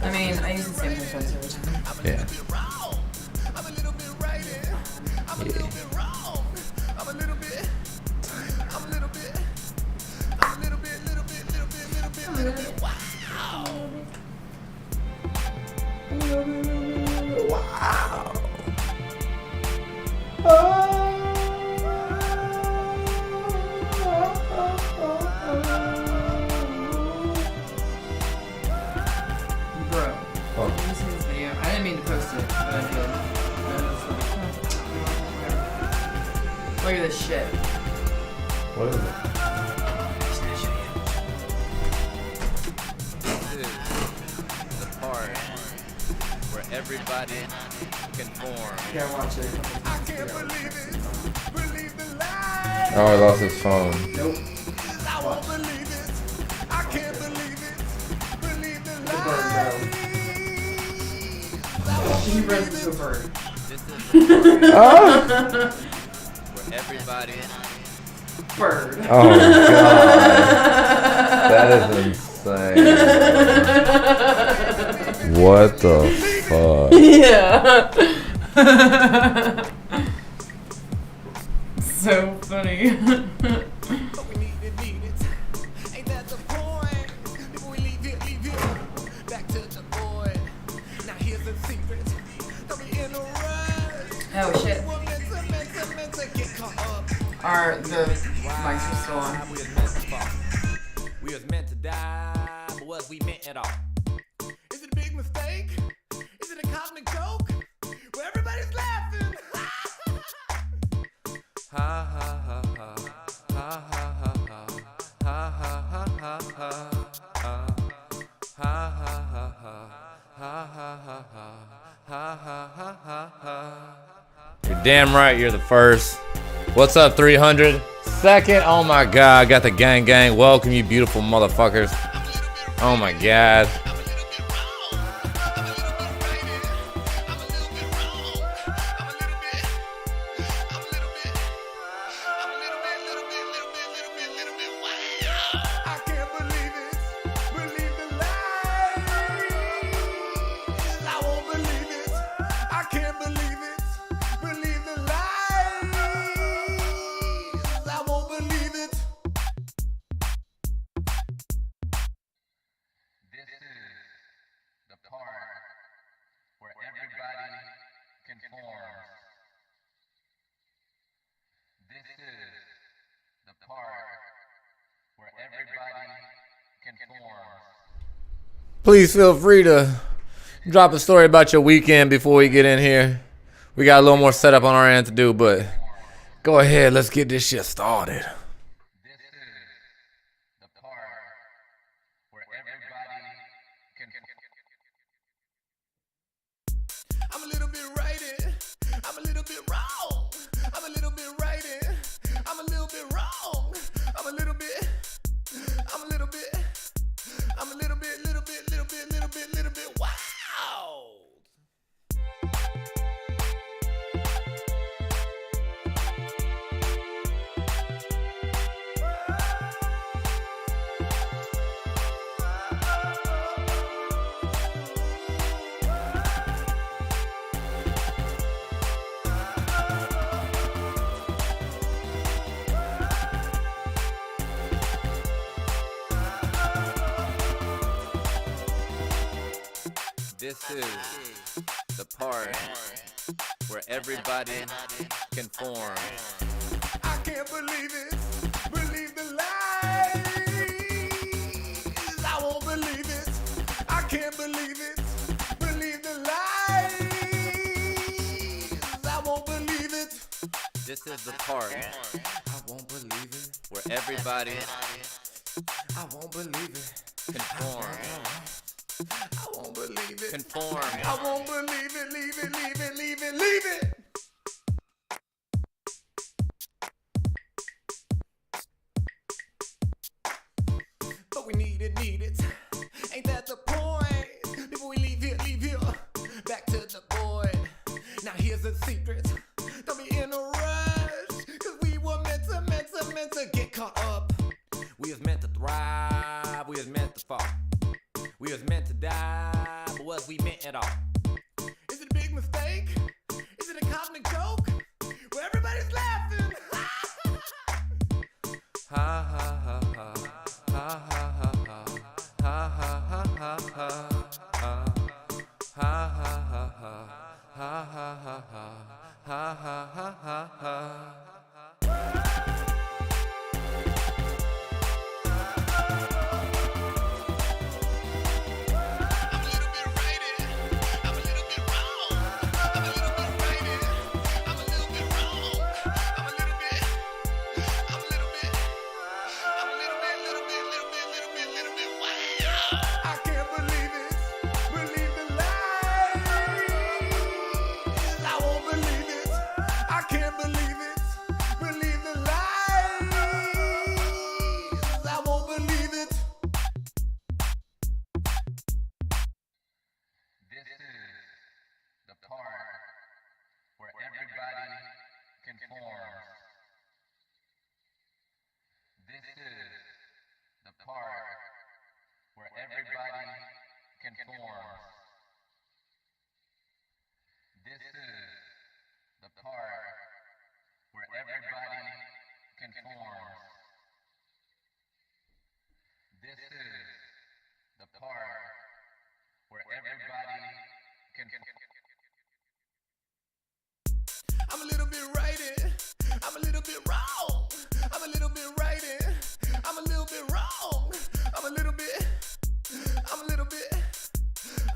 I mean, I use the same thing every time. Yeah. Wow. Bro, Oh. have you seen this video? I didn't mean to post it, but I did. And it was like, look at this shit. What is it? This is the part where everybody can form. Yeah, watch it. I can't believe the lie. Oh, I lost his phone. Nope. I won't believe it. I can't believe it. Believe the The bird, lie. He runs into a bird. This is the part where everybody. Bird. Oh god. That is insane. What the fuck? Yeah. So funny. But we need it. Ain't that the point? Before we leave here. Back to the boy. Now here's the secret. Don't be in a rush. Oh shit. We're meant to get caught up. The mics are still on. We was meant to fall. We was meant to die, but was we meant at all? Is it a big mistake? Is it a cosmic joke? Where everybody's laughing. Ha ha ha ha ha ha ha ha ha ha ha ha ha You're damn right you're the first. What's up, 300? Second? Oh my god, got the gang gang. Welcome, you beautiful motherfuckers. Oh my god. I can't believe it. Believe the lies. I won't believe it. I can't believe it. Believe the lies. I won't believe it. This is the part where everybody conforms. This is the part where everybody conforms. Please feel free to drop a story about your weekend before we get in here. We got a little more setup on our end to do, but go ahead, let's get this shit started. This is the part where everybody conforms. I'm a little bit righted. I'm a little bit wrong. I'm a little bit righted. I'm a little bit wrong. I'm a little bit. I'm a little bit. I'm a little bit, little bit wild. This is the part where everybody conforms. I can't believe it. Believe the lies. I won't believe it. I can't believe it. Believe the lies. I won't believe it. This is the part. I won't believe it. Where everybody. I won't believe it. Conform. I won't believe it. Conform. I won't believe it. Leave it. But we need it. Ain't that the point? Before we leave here. Back to the boy. Now here's the secret. Don't be in a rush. Cause we were meant to get caught up. We was meant to thrive. We was meant to fall. We was meant to die, but was we meant it all. Is it a big mistake? Is it a cosmic joke? Where everybody's laughing. Ha ha ha ha ha ha ha ha ha ha ha ha ha ha ha ha ha ha. This is the part where everybody conforms. This is the part where everybody conforms. This is the part where everybody conforms. I'm a little bit righted, I'm a little bit wrong. I'm a little bit righted, I'm a little bit wrong. I'm a little bit, I'm a little bit,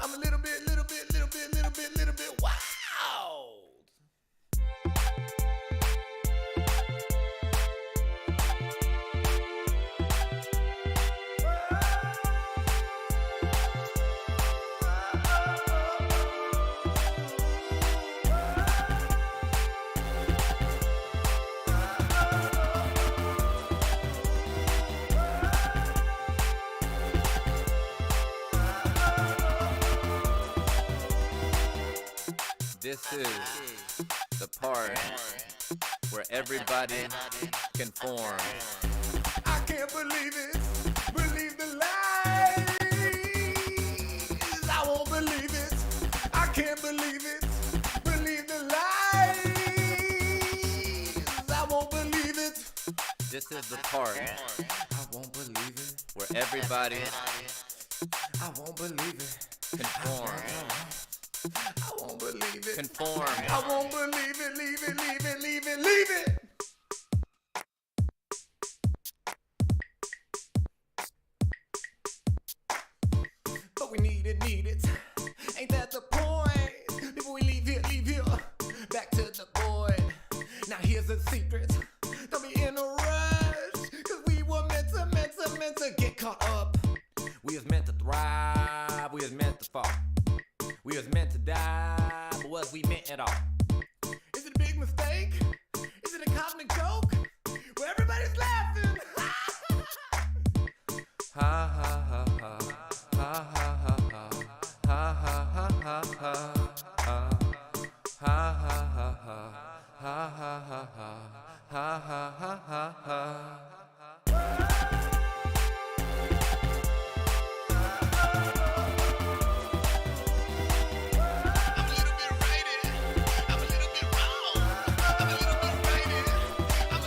I'm a little bit wild. This is the part where everybody conforms. I can't believe it, believe the lies. I won't believe it, I can't believe it, believe the lies. I won't believe it. This is the part I won't believe it, where everybody I won't believe it. conforms. I won't believe it. Conform. I won't believe it, leave it, leave it, leave it, leave it. But we need it, ain't that the point? Before we leave here, back to the void. Now here's the secret, don't be in a rush, cause we were meant to get caught up. We was meant to thrive, we was meant to fall. We was meant to die, but was we meant at all? Is it a big mistake? Is it a cosmic joke? Where everybody's laughing. Ha ha ha ha ha ha ha ha ha ha ha ha ha ha ha ha ha. I'm a little bit righted, I'm a little bit wrong. I'm a little bit righted, I'm a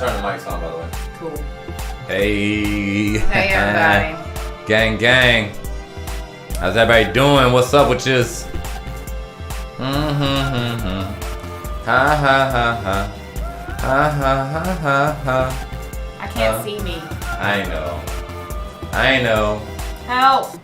turn the mics on, by the way. Cool. Hey. Hey, everybody. Gang, gang. How's everybody doing? What's up with yous? Ha ha ha ha. Ha ha ha ha ha. I can't see me. I know. Help.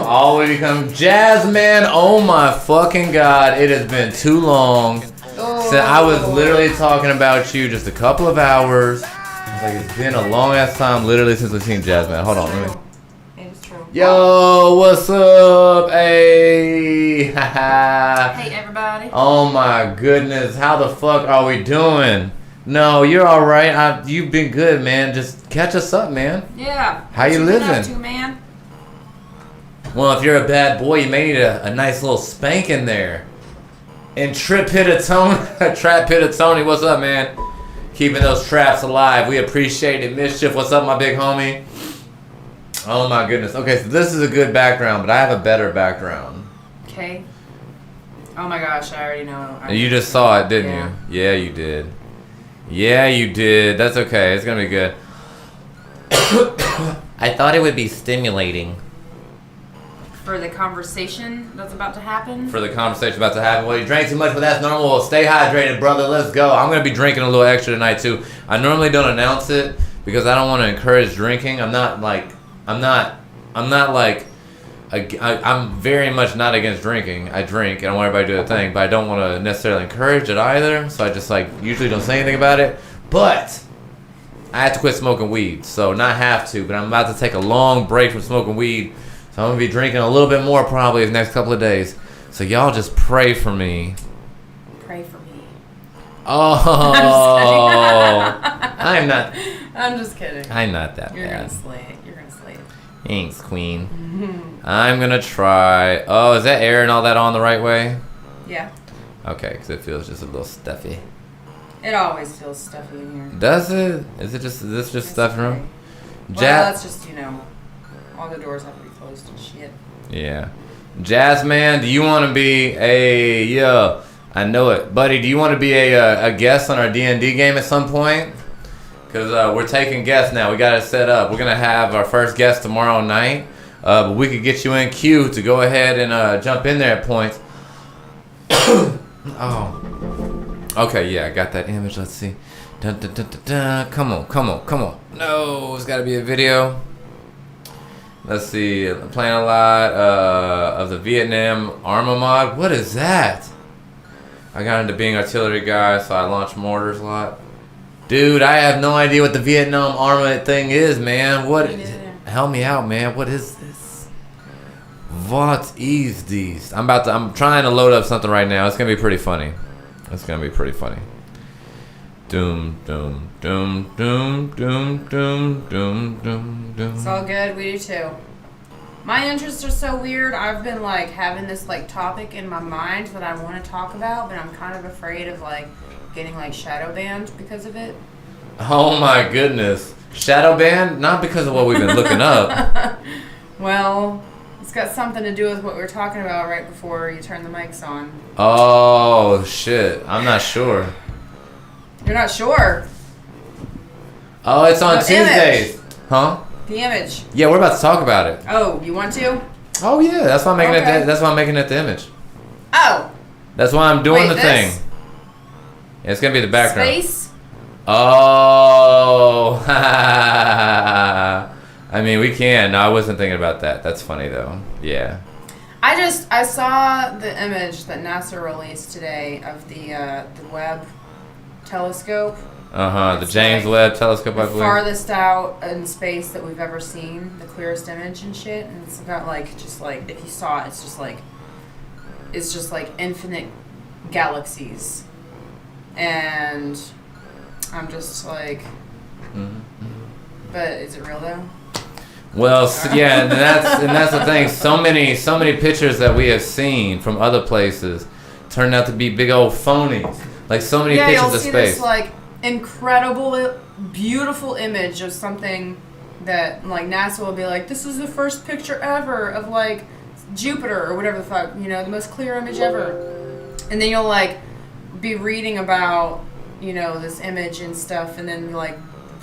All we become Jasmine. Oh my fucking god. It has been too long. Oh. So I was literally talking about you just a couple of hours. It's like it's been a long ass time literally since we've seen Jasmine. Hold on. Let me. It is true. Yo, what's up? Hey. Hey, everybody. Oh my goodness. How the fuck are we doing? No, you're all right. You've been good, man. Just catch us up, man. Yeah. How you What been up living? to, man? Well, if you're a bad boy, you may need a nice little spank in there. And Trap Pit of Tony, what's up, man? Keeping those traps alive. We appreciate it. Mischief, what's up, my big homie? Oh my goodness. Okay, so this is a good background, but I have a better background. Okay. Oh my gosh, I already know. You just saw it, didn't Yeah. you? Yeah, you did. Yeah, you did. That's okay. It's gonna be good. I thought it would be stimulating. For the conversation that's about to happen. For the conversation about to happen. Well, you drank too much, but that's normal. Well, stay hydrated, brother. Let's go. I'm gonna be drinking a little extra tonight too. I normally don't announce it because I don't want to encourage drinking. I'm very much not against drinking. I drink and I want everybody to do their thing, but I don't want to necessarily encourage it either. So I just usually don't say anything about it. But I have to quit smoking weed, so not have to. But I'm about to take a long break from smoking weed. So I'm going to be drinking a little bit more probably the next couple of days. So y'all just pray for me. Pray for me. Oh. I'm not. I'm just kidding. I'm not that You're bad. gonna slay it. You're gonna slay it. Thanks, queen. I'm going to try. Oh, is that air and all that on the right way? Yeah. Okay, because it feels just a little stuffy. It always feels stuffy in here. Does it? Is this just It's stuffy okay. room? Well, that's just, all the doors have to be closed and shit. Yeah. Jasmine, do you want to be I know it. Buddy, do you want to be a guest on our D&D game at some point? Because we're taking guests now. We got it set up. We're going to have our first guest tomorrow night. But we could get you in queue to go ahead and jump in there at points. Oh. Okay, yeah, I got that image. Let's see. Dun, dun, dun, dun, dun. Come on. No, it's got to be a video. Let's see. I'm playing a lot of the Vietnam armor mod. What is that? I got into being artillery guy, so I launched mortars a lot. Dude, I have no idea what the Vietnam armor thing is, man. Help me out, man. What is this? What is this? I'm trying to load up something right now. It's gonna be pretty funny. Doom, doom, doom, doom, doom, doom, doom, doom, doom. It's all good. We do too. My interests are so weird. I've been having this topic in my mind that I want to talk about, but I'm kind of afraid of getting shadow banned because of it. Oh my goodness. Shadow ban? Not because of what we've been looking up. Well, it's got something to do with what we were talking about right before you turn the mics on. Oh shit. I'm not sure. You're not sure? Oh, it's on The Tuesdays. image. Huh? The image. Yeah, we're about to talk about it. Oh, you want to? Oh yeah, that's why I'm making Okay. it. That's why I'm making it the image. Oh. That's why I'm doing Wait, the this? thing. Yeah, it's gonna be the background. Space? Oh. I mean, we can. No, I wasn't thinking about that. That's funny though. Yeah. I saw the image that NASA released today of the Webb telescope. The It's James Webb Telescope, I The believe. farthest out in space that we've ever seen, the clearest image and shit, and it's got if you saw it, it's just infinite galaxies, and I'm just but is it real though? Well, yeah, and that's the thing. So many pictures that we have seen from other places turned out to be big old phonies. So many Yeah, pictures you'll of see space. this incredible, beautiful image of something that NASA will be this is the first picture ever of Jupiter or whatever the fuck, the most clear image ever, and then you'll be reading about this image and stuff, and then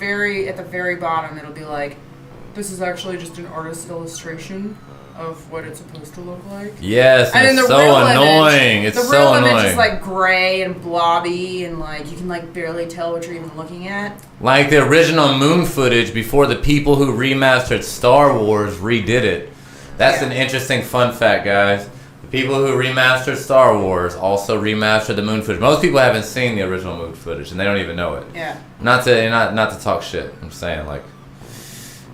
at the very bottom, it'll be like, this is actually just an artist's illustration of what it's supposed to look like. Yes, and then it's the so real annoying. Image, it's the real so image annoying. is like gray and blobby, and like you can like barely tell what you're even looking at. Like the original moon footage before the people who remastered Star Wars redid it. That's an interesting fun fact, guys. The people who remastered Star Wars also remastered the moon footage. Most people haven't seen the original moon footage, and they don't even know it. Yeah. Not to talk shit. I'm saying, like,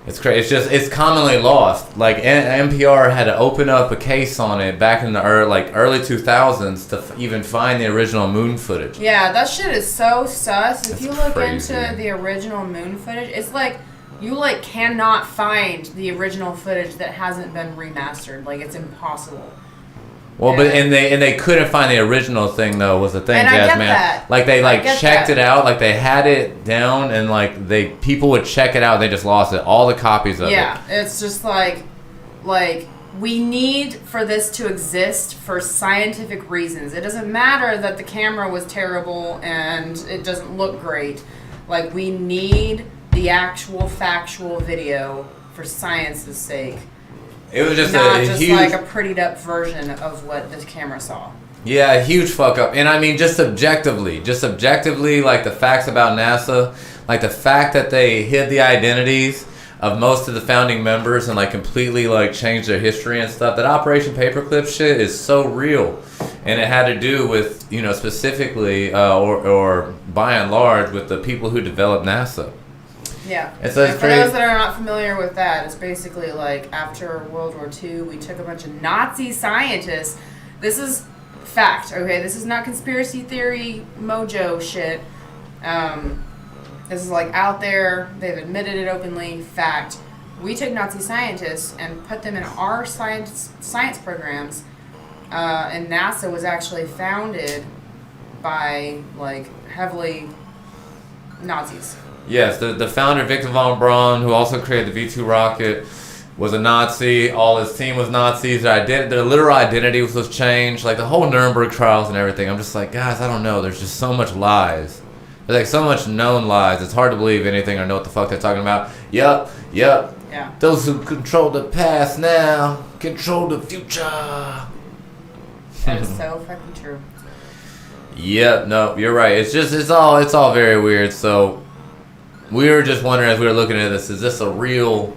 it's crazy. It's commonly lost. Like NPR had to open up a case on it back in the early 2000s to even find the original moon footage. Yeah, that shit is so sus. If That's you look crazy. into the original moon footage, it's like you like cannot find the original footage that hasn't been remastered. Like it's impossible. Well, but and they couldn't find the original thing though was the thing, And I get Jasmine. that. Like they I get checked that. it out, like they had it down, and like people would check it out, and they just lost it. All the copies of it. Yeah, it's just like we need for this to exist for scientific reasons. It doesn't matter that the camera was terrible and it doesn't look great. Like we need the actual factual video for science's sake. It was just Not a just huge, like a prettied up version of what the camera saw. yeah, a huge fuck up. And I mean, just objectively, like the facts about NASA, like the fact that they hid the identities of most of the founding members and like completely like changed their history and stuff. That Operation Paperclip shit is so real, and it had to do with, you know, specifically or by and large with the people who developed NASA. Yeah. And so it's And for crazy. those that are not familiar with that, it's basically like after World War II, we took a bunch of Nazi scientists. This is fact, okay? This is not conspiracy theory mojo shit. This is like out there. They've admitted it openly. Fact. We took Nazi scientists and put them in our science programs. And NASA was actually founded by like heavily Nazis. Yes, the founder, Victor von Braun, who also created the V2 rocket, was a Nazi. All his team was Nazis. Their literal identity was changed. Like the whole Nuremberg trials and everything. I'm just like, guys, I don't know. There's just so much lies. There's like so much known lies. It's hard to believe anything or know what the fuck they're talking about. Yup. Yeah. Those who control the past now control the future. That is so fucking true. Yep. No, you're right. It's all very weird. So we were just wondering as we were looking at this, is this a real,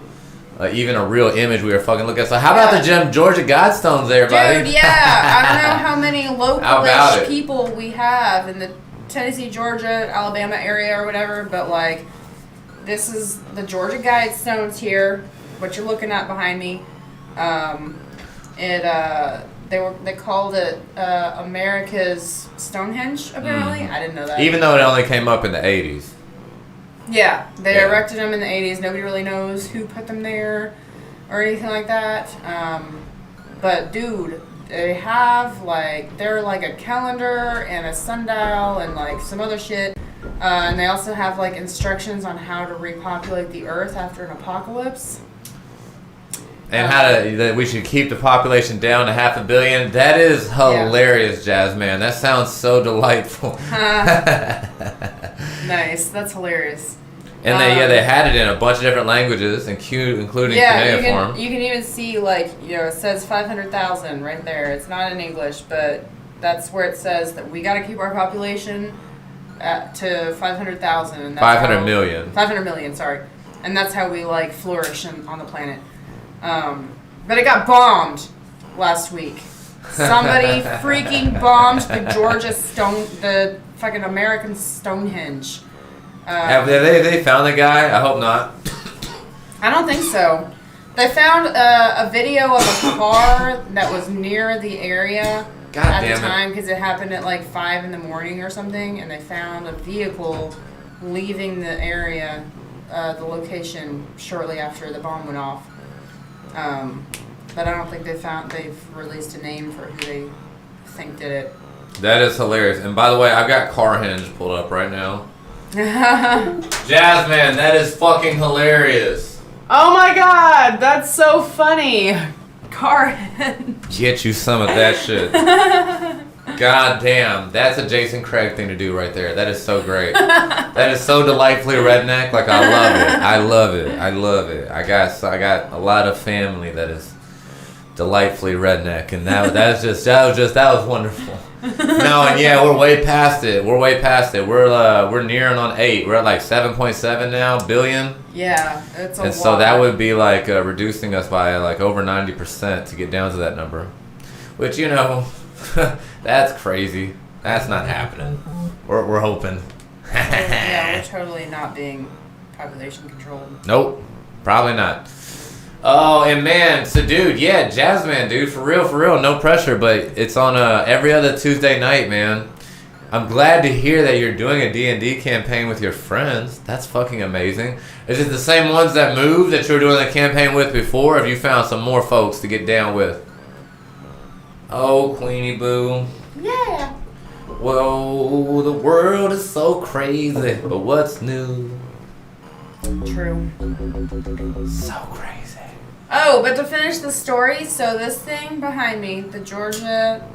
even a real image we were fucking looking at? So how about the Georgia Guidestones there, buddy? Dude, yeah. I don't know how many How about localish it? people we have in the Tennessee, Georgia, Alabama area or whatever, but like, this is the Georgia Guidestones here, what you're looking at behind me. They called it America's Stonehenge, apparently. I didn't know that. Even though it only came up in the 80s. Yeah, they Yeah. erected them in the 80s. Nobody really knows who put them there or anything like that. But dude, they have they're like a calendar and a sundial and like some other shit. And they also have like instructions on how to repopulate the earth after an apocalypse. And that we should keep the population down to 500 million. That is hilarious, Jasmine. That sounds so delightful. Nice, that's hilarious. And they had it in a bunch of different languages, including cuneiform. You can even see it says 500,000 right there. It's not in English, but that's where it says that we got to keep our population to 500,000. And 500 million. 500 million, sorry. And that's how we flourish on the planet. But it got bombed last week. Somebody freaking bombed the fucking American Stonehenge. Have they found the guy? I hope not. I don't think so. They found a video of a car that was near the area at the time because it happened at 5 in the morning or something, and they found a vehicle leaving the area, the location shortly after the bomb went off. But I don't think they've released a name for who they think did it. That is hilarious. And by the way, I've got Carhenge pulled up right now. Jasmine, that is fucking hilarious. Oh my god, that's so funny. Carhenge. Get you some of that shit. God damn, that's a Jason Craig thing to do right there. That is so great. That is so delightfully redneck. Like, I love it. I love it. I love it. I got a lot of family that is delightfully redneck, and that was wonderful. No, and yeah, we're way past it. We're nearing on 8. We're at like 7.7 now billion. Yeah, it's a lot. And so that would be like reducing us by like over 90% to get down to that number, which, you know, that's crazy. That's not happening. We're hoping. Yeah, we're totally not being population controlled. Nope, probably not. Oh, and man, so dude, yeah, Jazzman, dude, for real, no pressure, but it's on every other Tuesday night, man. I'm glad to hear that you're doing a D&D campaign with your friends. That's fucking amazing. Is it the same ones that moved that you were doing the campaign with before, or have you found some more folks to get down with? Oh, Queenie Boo. Yeah. Whoa, the world is so crazy, but what's new? True. So crazy. Oh, but to finish the story, so this thing behind me, the Georgia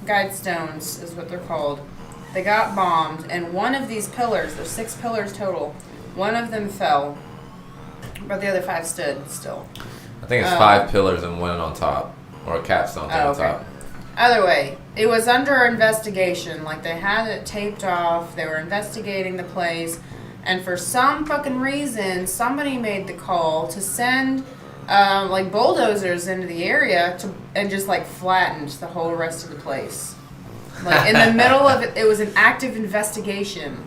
Guidestones is what they're called. They got bombed, and one of these pillars, there's 6 pillars total, one of them fell, but the other 5 stood still. I think it's 5 pillars and one on top, or a capstone thing on top. Either way, it was under investigation. Like, they had it taped off, they were investigating the place, and for some fucking reason, somebody made the call to send like bulldozers into the area and just like flattened the whole rest of the place. Like, in the middle of it, it was an active investigation.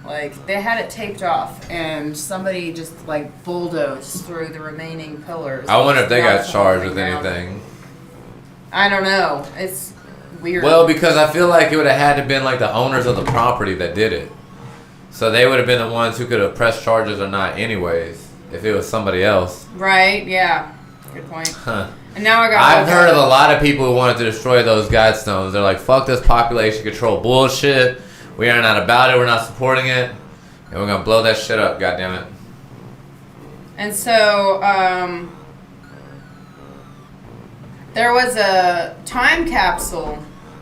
Like, they had it taped off, and somebody just like bulldozed through the remaining pillars. I wonder if they got charged with anything. I don't know. It's weird. Well, because I feel like it would have had to been like the owners of the property that did it. So they would have been the ones who could have pressed charges or not anyways, if it was somebody else. Right, yeah. Good point. Huh. And now I've heard of a lot of people who wanted to destroy those guidestones. They're like, fuck this population control bullshit. We are not about it. We're not supporting it. And we're going to blow that shit up, goddammit. And so, there was a time capsule.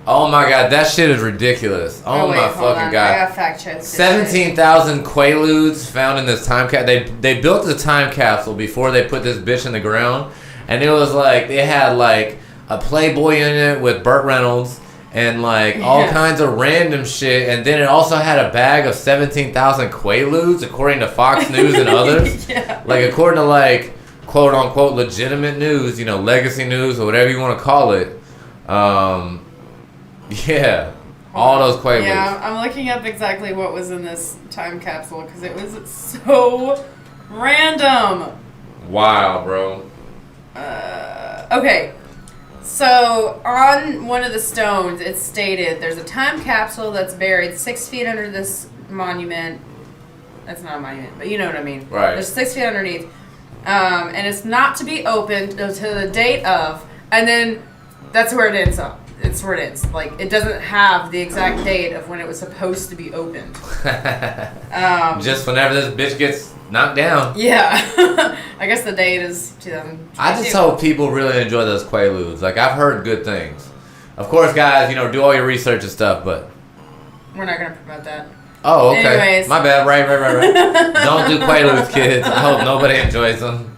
Oh my god, that shit is ridiculous. Oh wait, my hold on. fucking god. I got fact check. 17,000 Quaaludes found in this time capsule. They built the time capsule before they put this bitch in the ground. And it was like, they had like a Playboy in it with Burt Reynolds and like all kinds of random shit. And then it also had a bag of 17,000 Quaaludes, according to Fox News and others. Yeah. Like, according to like, quote unquote, legitimate news, you know, legacy news or whatever you want to call it. Yeah, all those Quaaludes. Yeah, I'm looking up exactly what was in this time capsule because it was so random. Wow, bro. Okay, so on one of the stones, it stated there's a time capsule that's buried 6 feet under this monument. That's not a monument, but you know what I mean. Right. There's 6 feet underneath. And it's not to be opened until the date of, and then that's where it ends up. It's where it ends. Like, it doesn't have the exact date of when it was supposed to be opened. Just whenever this bitch gets knocked down. Yeah. I guess the date is 2022. I just hope people really enjoy those Quaaludes. Like, I've heard good things. Of course, guys, you know, do all your research and stuff, but... We're not going to promote that. Oh, okay. Anyways. My bad. Right. Don't do Quaaludes, kids. I hope nobody enjoys them.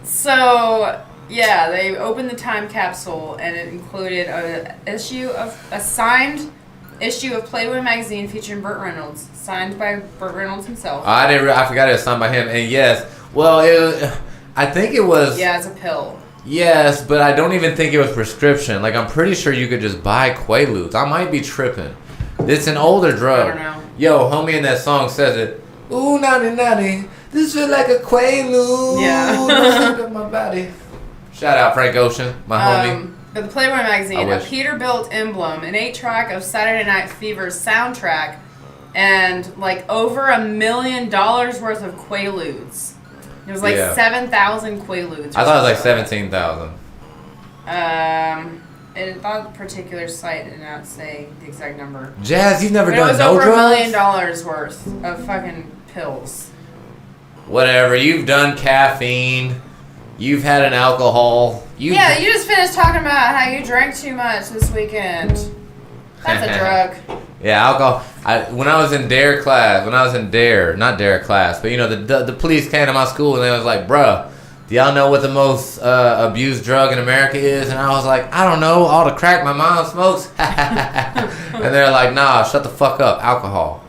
So... Yeah, they opened the time capsule, and it included a signed issue of Playboy magazine featuring Burt Reynolds, signed by Burt Reynolds himself. I forgot it was signed by him. And yes, well, I think it was. Yeah, it's a pill. Yes, but I don't even think it was prescription. Like, I'm pretty sure you could just buy Quaaludes. I might be tripping. It's an older drug. I don't know. Yo, homie in that song says it. Ooh, naughty, this feel like a Quaalude. Yeah. Don't sleep in my body. Shout out Frank Ocean, my homie. But the Playboy magazine, a Peterbilt emblem, an 8-track of Saturday Night Fever's soundtrack, and like over $1 million worth of Quaaludes. It was like 7,000 Quaaludes. I thought it was like 17,000. That particular site did not say the exact number. Jazz, you've never but done it was no over drugs? $1 million worth of fucking pills. Whatever, you've done caffeine. You've had an alcohol. Yeah, you just finished talking about how you drank too much this weekend. That's a drug. Yeah, alcohol. When I was in DARE class, not DARE class, but you know, the police came to my school and they was like, bruh, do y'all know what the most abused drug in America is? And I was like, I don't know, all the crack my mom smokes. And they're like, nah, shut the fuck up, alcohol.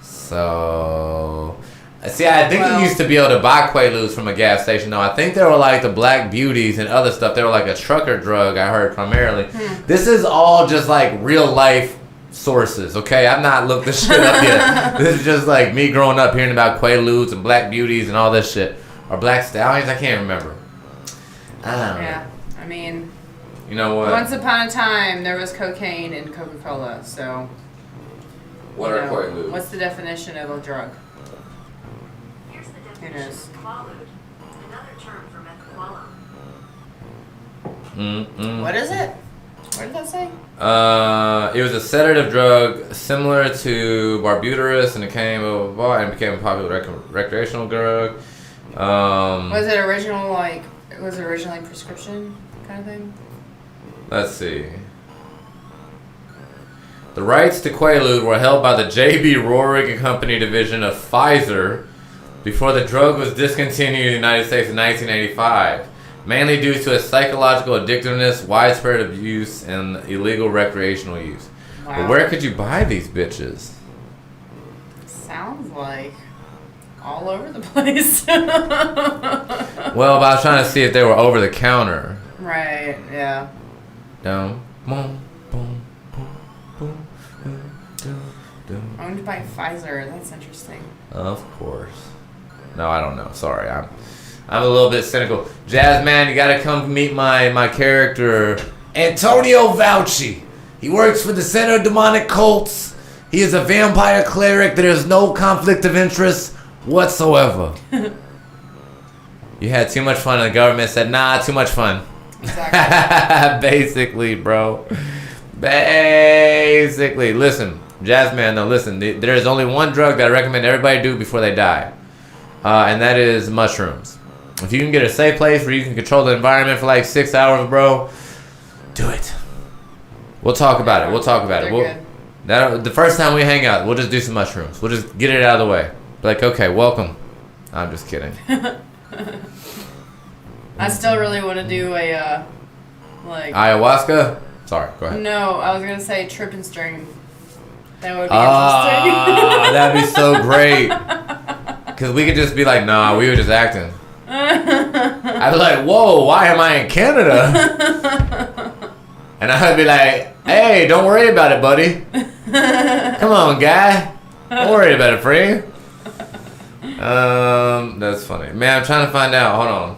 So, see, I think you used to be able to buy Quaaludes from a gas station, though. I think they were like the Black Beauties and other stuff. They were like a trucker drug, I heard, primarily. This is all just like real life sources, okay? I've not looked this shit up yet. This is just like me growing up hearing about Quaaludes and Black Beauties and all this shit. Or Black Stallions, I can't remember. I don't know. Yeah, I mean, you know what? Once upon a time, there was cocaine in Coca-Cola, so... What are Quaaludes? What's the definition of a drug? Here's the definition of quaalude, another term for methaqualone. What is it? What did that say? It was a sedative drug similar to barbiturate, and it became a popular recreational drug. Was it originally prescription kind of thing? Let's see. The rights to Quaalude were held by the J.B. Rorig and Company division of Pfizer before the drug was discontinued in the United States in 1985, mainly due to its psychological addictiveness, widespread abuse, and illegal recreational use. Wow. But where could you buy these bitches? Sounds like all over the place. Well, but I was trying to see if they were over the counter. Right, yeah. Down, boom, boom, boom, boom, boom. Owned by Pfizer. That's interesting. Of course. No, I don't know. Sorry, I'm a little bit cynical. Jazz man, you gotta come meet my character, Antonio Fauci. He works for the Center of Demonic Cults. He is a vampire cleric. There is no conflict of interest whatsoever. You had too much fun and the government said, nah, too much fun. Exactly. Basically, bro. Basically. Listen, Jazzman, no, listen. There is only one drug that I recommend everybody do before they die. And that is mushrooms. If you can get a safe place where you can control the environment for like 6 hours, bro, do it. We'll talk about it. The first time we hang out, we'll just do some mushrooms. We'll just get it out of the way. Be like, okay, welcome. I'm just kidding. I still really want to do a, ayahuasca? Sorry, go ahead. No, I was going to say trip and stream. That would be interesting. That'd be so great. Because we could just be like, nah, we were just acting. I'd be like, whoa, why am I in Canada? And I'd be like, hey, don't worry about it, buddy. Come on, guy. Don't worry about it, friend. That's funny. Man, I'm trying to find out. Hold on.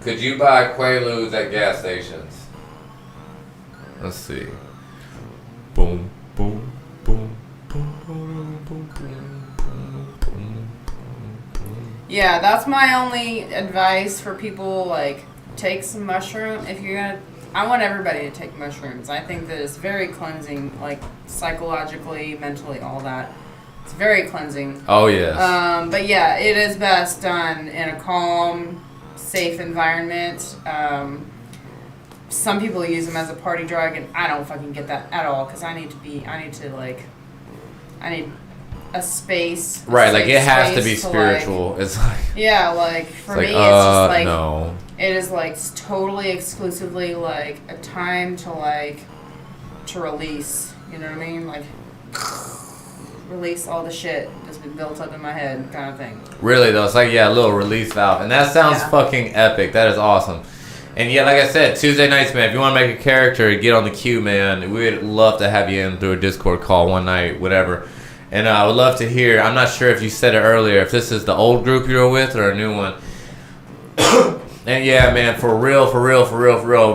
Could you buy Quaaludes at gas stations? Let's see. Boom, boom, boom, boom, boom, boom, boom. Yeah, that's my only advice for people. Like, take some mushroom. If you're gonna, I want everybody to take mushrooms. I think that it's very cleansing, like psychologically, mentally, all that. It's very cleansing. Oh yes. But yeah, it is best done in a calm, safe environment. Some people use them as a party drug, and I don't fucking get that at all. Cause I need a space. Right, like it has to be spiritual. Like, it's like yeah, like for me, it's just like no. It is like totally exclusively like a time to release. You know what I mean? Like release all the shit that's been built up in my head, kind of thing. Really though, it's like a little release valve, and that sounds fucking epic. That is awesome. And yeah, like I said, Tuesday nights, man. If you want to make a character, get on the queue, man. We'd love to have you in through a Discord call one night, whatever. And I would love to hear. I'm not sure if you said it earlier, if this is the old group you were with or a new one. And yeah, man, for real.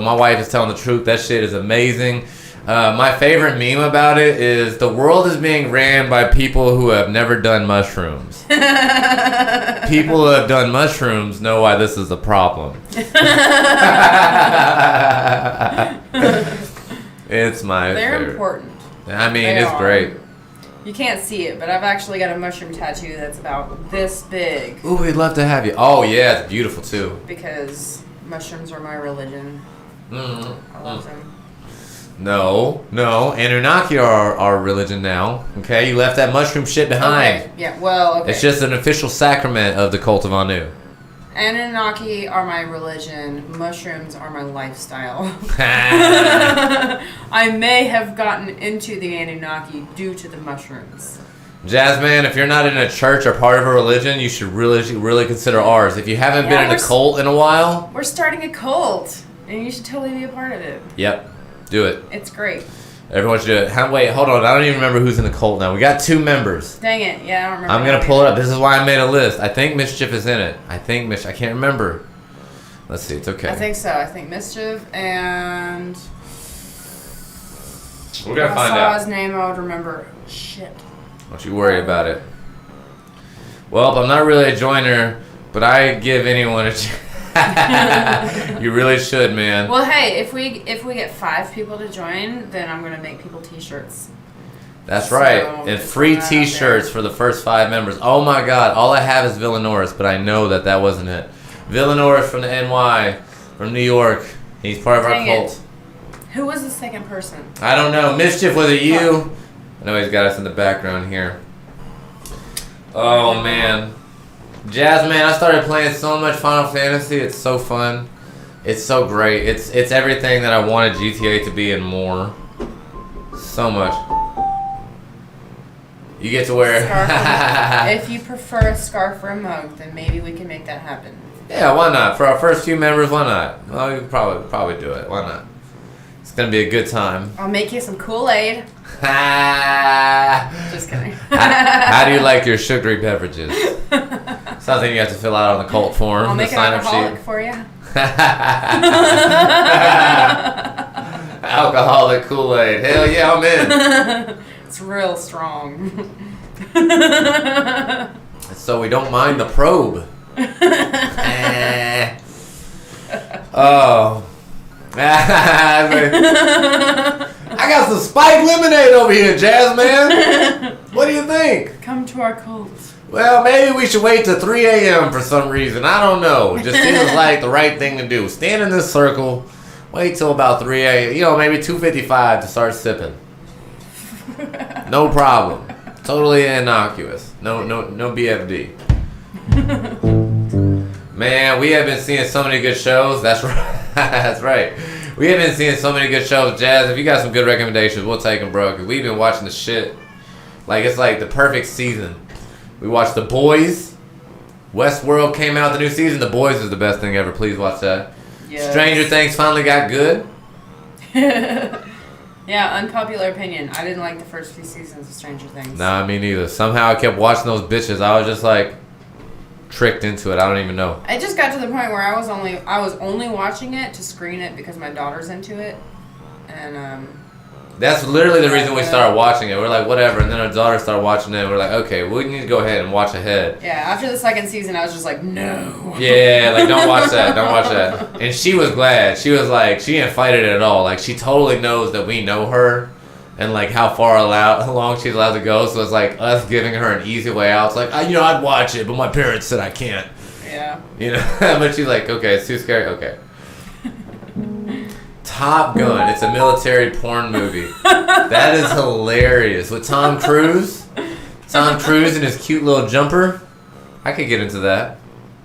My wife is telling the truth. That shit is amazing. My favorite meme about it is the world is being ran by people who have never done mushrooms. People who have done mushrooms know why this is a problem. It's my They're favorite. important. I mean, They it's are. great. You can't see it, but I've actually got a mushroom tattoo that's about this big. Ooh, we'd love to have you. Oh yeah, it's beautiful too. Because mushrooms are my religion. Mm-hmm. I love them. No. Anunnaki are our religion now. Okay, you left that mushroom shit behind. Okay. Yeah. Well. Okay. It's just an official sacrament of the cult of Anu. Anunnaki are my religion. Mushrooms are my lifestyle. I may have gotten into the Anunnaki due to the mushrooms. Jasmine, if you're not in a church or part of a religion, you should really consider ours. If you haven't been in a cult in a while, we're starting a cult, and you should totally be a part of it. Yep, do it. It's great. Everyone should do it. Wait, hold on. I don't even remember who's in the cult now. We got 2 members. Dang it. Yeah, I don't remember. I'm going to pull it up. This is why I made a list. I think Mischief is in it. I can't remember. Let's see. It's okay. I think so. I think Mischief and... We're going to find If I out. saw his name, I would remember. Shit. Don't you worry about it. Well, I'm not really a joiner, but I give anyone a chance. You really should, man. Well, hey, if we get 5 people to join, then I'm gonna make people T-shirts. That's right. So, And free out T-shirts there. for the first 5 members. Oh my God! All I have is Villanoris, but I know that wasn't it. Villanoris from the NY, from New York. He's part of Dang our it. cult. Who was the second person? I don't know. Mischief, was it you? I know he's got us in the background here. Oh man. Jasmine, I started playing so much Final Fantasy. It's so fun. It's so great. It's everything that I wanted GTA to be and more. So much. You get to wear... If you prefer a scarf or a mug, then maybe we can make that happen. Yeah, why not? For our first few members, why not? Well, we could probably do it. Why not? It's going to be a good time. I'll make you some Kool-Aid. Just kidding. How do you like your sugary beverages? Something you have to fill out on the cult form. I'll make the an sign-up alcoholic sheet. for you. Alcoholic Kool-Aid. Hell yeah, I'm in. It's real strong. So we don't mind the probe. Oh. I got some spiked lemonade over here, Jasmine. What do you think? Come to our cult. Well, maybe we should wait till 3 a.m. for some reason. I don't know. It just seems like the right thing to do. Stand in this circle, wait till about 3 a.m. You know, maybe 2:55 to start sipping. No problem. Totally innocuous. No BFD. Man, we have been seeing so many good shows. That's right. That's right. We have been seeing so many good shows. Jazz, if you got some good recommendations, we'll take them, bro. Because we've been watching the shit. Like, it's like the perfect season. We watched The Boys. Westworld came out the new season. The Boys is the best thing ever. Please watch that. Yes. Stranger Things finally got good. Yeah, unpopular opinion. I didn't like the first few seasons of Stranger Things. Nah, me neither. Somehow I kept watching those bitches. I was just like tricked into it. I don't even know. I just got to the point where I was only watching it to screen it because my daughter's into it, and That's literally the reason we started watching it. We're like, whatever. And then our daughter started watching it. And we're like, okay, we need to go ahead and watch ahead. yeah. After the second season, I was just like, no. Yeah, like, don't watch that. Don't watch that. And she was glad. She was like, she didn't fight it at all. Like, she totally knows that we know her and, like, how long she's allowed to go. So it's like us giving her an easy way out. It's like, I'd watch it, but my parents said I can't. Yeah. You know? But she's like, okay, it's too scary. Okay. Top Gun. It's a military porn movie. That is hilarious. With Tom Cruise. Tom Cruise and his cute little jumper. I could get into that.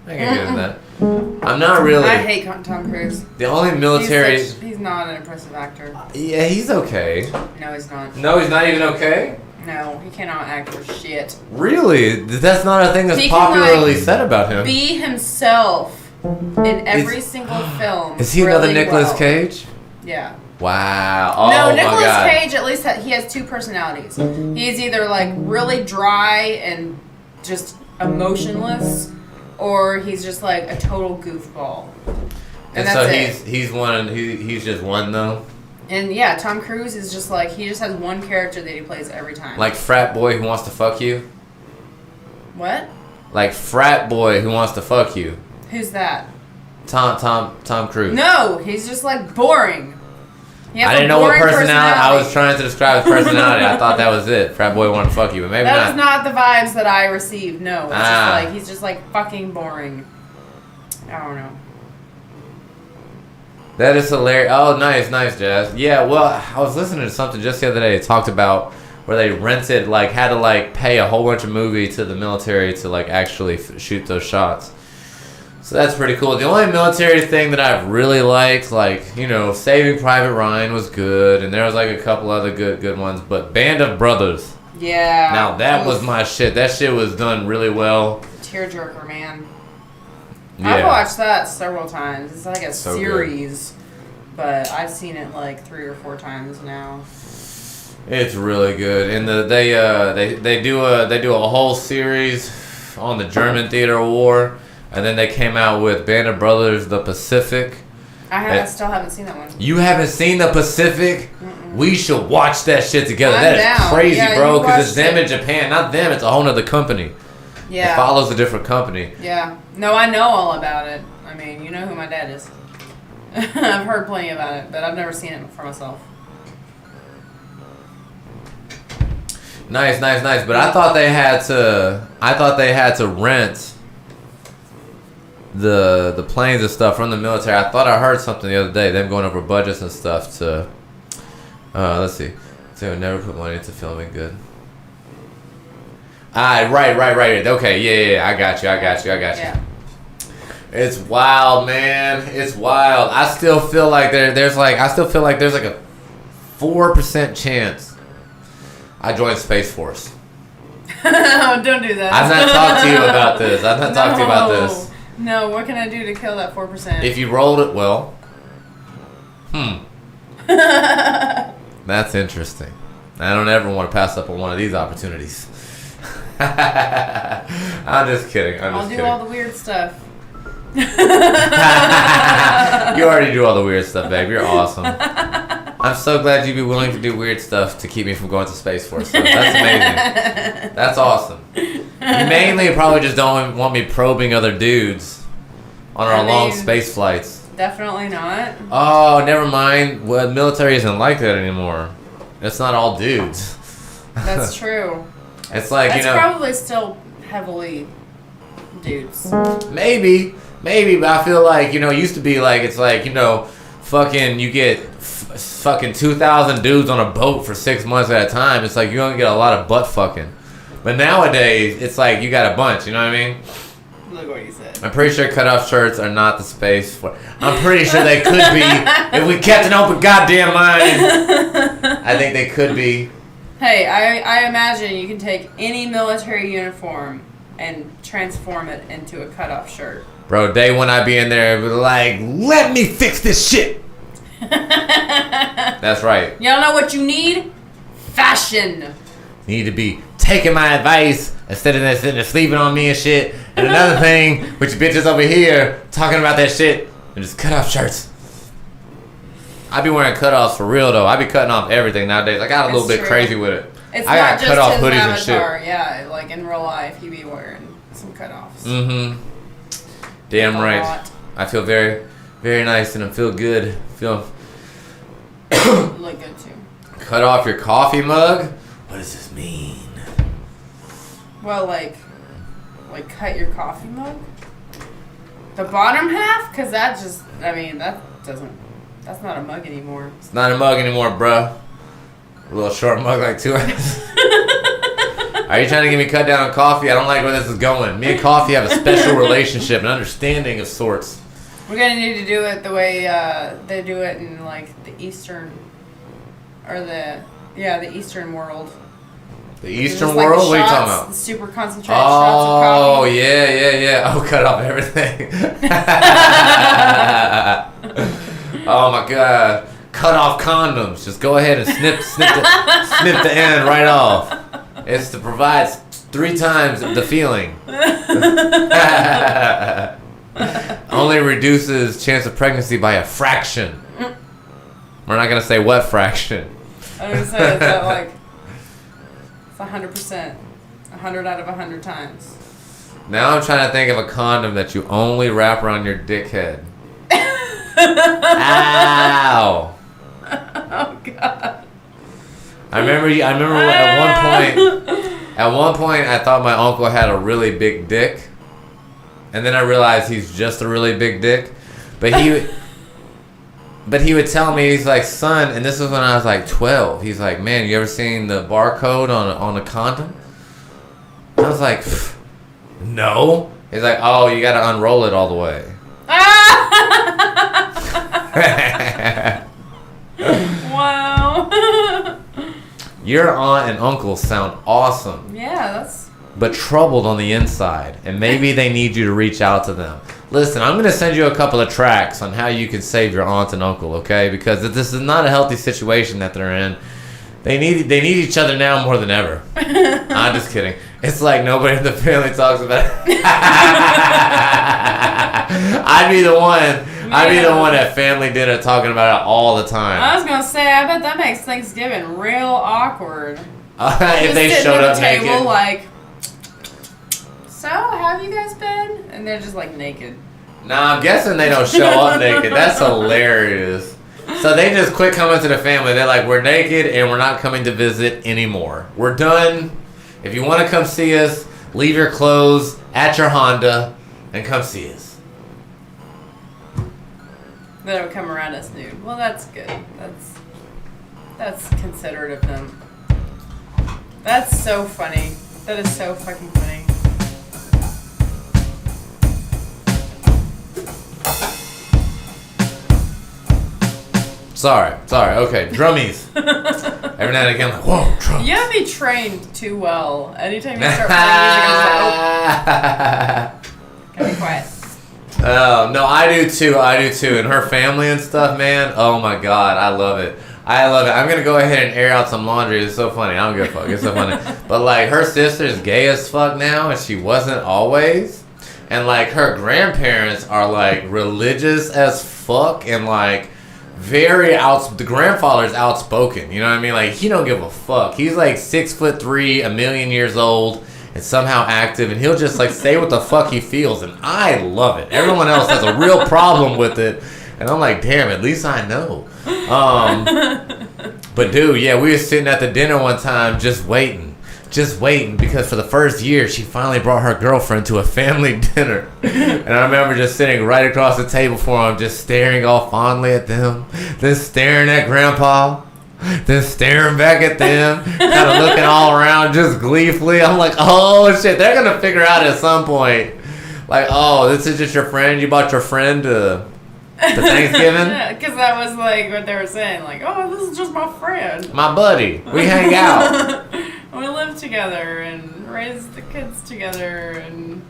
I'm not really. I hate Tom Cruise. The only military. He's not an impressive actor. Yeah, he's okay. No, he's not. No, he's not even okay? No, he cannot act for shit. Really? That's not a thing that's He can, popularly like, said about him. Be himself in every single film. Is he another really Nicolas well. Cage? Yeah. Wow. Oh No, my Nicolas God. Cage at least he has 2 personalities. He's either like really dry and just emotionless, or he's just like a total goofball. And that's so it. he's one. He's just one though. And yeah, Tom Cruise is just like, he just has one character that he plays every time. Like frat boy who wants to fuck you. What? Like frat boy who wants to fuck you. Who's that? Tom Cruise. No, he's just like boring. He has I a didn't know what boring personality. I was trying to describe his personality. I thought that was it. Frat boy wanted to fuck you, but maybe That was not. not the vibes that I received. No, it's Ah. just like he's just like fucking boring. I don't know. That is hilarious. Oh, nice, Jazz. Yeah, well, I was listening to something just the other day. It talked about where they rented, like, had to, like, pay a whole bunch of movie to the military to, like, actually shoot those shots. So that's pretty cool. The only military thing that I've really liked, like, you know, Saving Private Ryan was good, and there was, like, a couple other good ones, but Band of Brothers. Yeah. Now, that was my shit. That shit was done really well. Tearjerker, man. Yeah. I've watched that several times. It's like a So series, but I've seen it like 3 or 4 times now. It's really good, and they do a whole series on the German theater war, and then they came out with Band of Brothers: The Pacific. I still haven't seen that one. You haven't seen The Pacific? Mm-mm. We should watch that shit together. I'm That is down. crazy, Yeah, bro. you Because it's watched them it. in Japan, not them. It's a whole nother company. Yeah. It follows a different company. Yeah. No, I know all about it. I mean, you know who my dad is. I've heard plenty about it, but I've never seen it for myself. Nice. But I thought they had to rent the planes and stuff from the military. I thought I heard something the other day, them going over budgets and stuff to let's see. They would never put money into filming good. Right. Okay, yeah. I got you. Yeah. It's wild, man. It's wild. I still feel like there's like a 4% chance I join Space Force. Don't do that. I've not talked to you about this. No. No, what can I do to kill that 4%? If you rolled it, well, that's interesting. I don't ever want to pass up on one of these opportunities. I'm just kidding. I'll do all the weird stuff. You already do all the weird stuff, babe. You're awesome. I'm so glad you'd be willing to do weird stuff to keep me from going to Space Force. So that's amazing. That's awesome. You mainly probably just don't want me probing other dudes on our long space flights. Definitely not. Oh, never mind. Well, military isn't like that anymore. It's not all dudes. That's true. It's like, That's you know, probably still heavily dudes. maybe, but I feel like, you know, it used to be like, it's like, you know, fucking, you get fucking 2,000 dudes on a boat for 6 months at a time. It's like, you don't get a lot of butt fucking. But nowadays, it's like, you got a bunch, you know what I mean? Look what you said. I'm pretty sure cutoff shirts are not the space for. I'm pretty sure they could be if we kept an open goddamn mind. I think they could be. Hey, I imagine you can take any military uniform and transform it into a cutoff shirt. Bro, day one I'd be in there and be like, let me fix this shit. That's right. Y'all know what you need? Fashion. Need to be taking my advice instead of that sitting there sleeping on me and shit. And another thing, with you bitches over here talking about that shit and just cut off shirts. I be wearing cutoffs for real though. I be cutting off everything nowadays. I got a little bit crazy with it. It's I not got just cut off his hoodies avatar. and shit. Yeah, like in real life, he be wearing some cutoffs. Mm-hmm. Damn A right. lot. I feel very, very nice and I feel good. Look good too. Cut off your coffee mug? What does this mean? Well, like cut your coffee mug? The bottom half? Because that just, I mean, that's not a mug anymore. It's not a mug anymore, bruh. A little short mug like 2 hours. Are you trying to get me cut down on coffee? I don't like where this is going. Me and coffee have a special relationship, an understanding of sorts. We're going to need to do it the way they do it in, like, the Eastern, or the Eastern world. The It's Eastern just like world? the What are you shots, talking about? The super concentrated shots of Oh, coffee. yeah. Oh, cut off everything. Oh, my God. Cut off condoms. Just go ahead and snip the end right off. It's to provide 3 times the feeling. Only reduces chance of pregnancy by a fraction. We're not going to say what fraction. I was going to say, it's not like, it's 100%. 100 out of 100 times. Now I'm trying to think of a condom that you only wrap around your dickhead. Ow. Oh God. I remember at one point I thought my uncle had a really big dick. And then I realized he's just a really big dick. But he would tell me, he's like, son, and this was when I was like 12. He's like, man, you ever seen the barcode on a condom? I was like, no. He's like, oh, you got to unroll it all the way. Wow. Your aunt and uncle sound awesome. Yeah, that's... But troubled on the inside. And maybe they need you to reach out to them. Listen, I'm going to send you a couple of tracks on how you can save your aunt and uncle, okay? Because this is not a healthy situation that they're in. They need each other now more than ever. I'm just kidding. It's like nobody in the family talks about it. I'd be the one at family dinner talking about it all the time. I was gonna say, I bet that makes Thanksgiving real awkward. If they showed up naked, table, like, so how have you guys been? And they're just like naked. Nah, I'm guessing they don't show up naked. That's hilarious. So they just quit coming to the family. They're like, we're naked and we're not coming to visit anymore. We're done. If you want to come see us, leave your clothes at your Honda and come see us. They don't come around us nude. Well, that's good. That's considerate of them. That's so funny. That is so fucking funny. Sorry. Okay, drummies. Every now and again, I'm like, whoa, drums. You have me trained too well. Anytime you start playing music, I'm just like, oh. Gotta be quiet. Oh, no, I do too. And her family and stuff, man. Oh my God, I love it. I'm going to go ahead and air out some laundry. It's so funny. I don't give a fuck. It's so funny. But like, her sister's gay as fuck now, and she wasn't always. And like, her grandparents are like religious as fuck, and like, the grandfather's outspoken, you know what I mean? Like, he don't give a fuck. He's like 6'3", 1,000,000 years old, and somehow active, and he'll just like say what the fuck he feels, and I love it. Everyone else has a real problem with it, and I'm like, damn, at least I know. But dude, yeah, we were sitting at the dinner one time just waiting, because for the first year, she finally brought her girlfriend to a family dinner. And I remember just sitting right across the table from them, just staring all fondly at them, then staring at Grandpa, then staring back at them, kind of looking all around just gleefully. I'm like, oh shit, they're going to figure out at some point, like, oh, this is just your friend? You brought your friend to Thanksgiving? Yeah, because that was like what they were saying, like, oh, this is just my friend. My buddy. We hang out. We live together and raise the kids together and,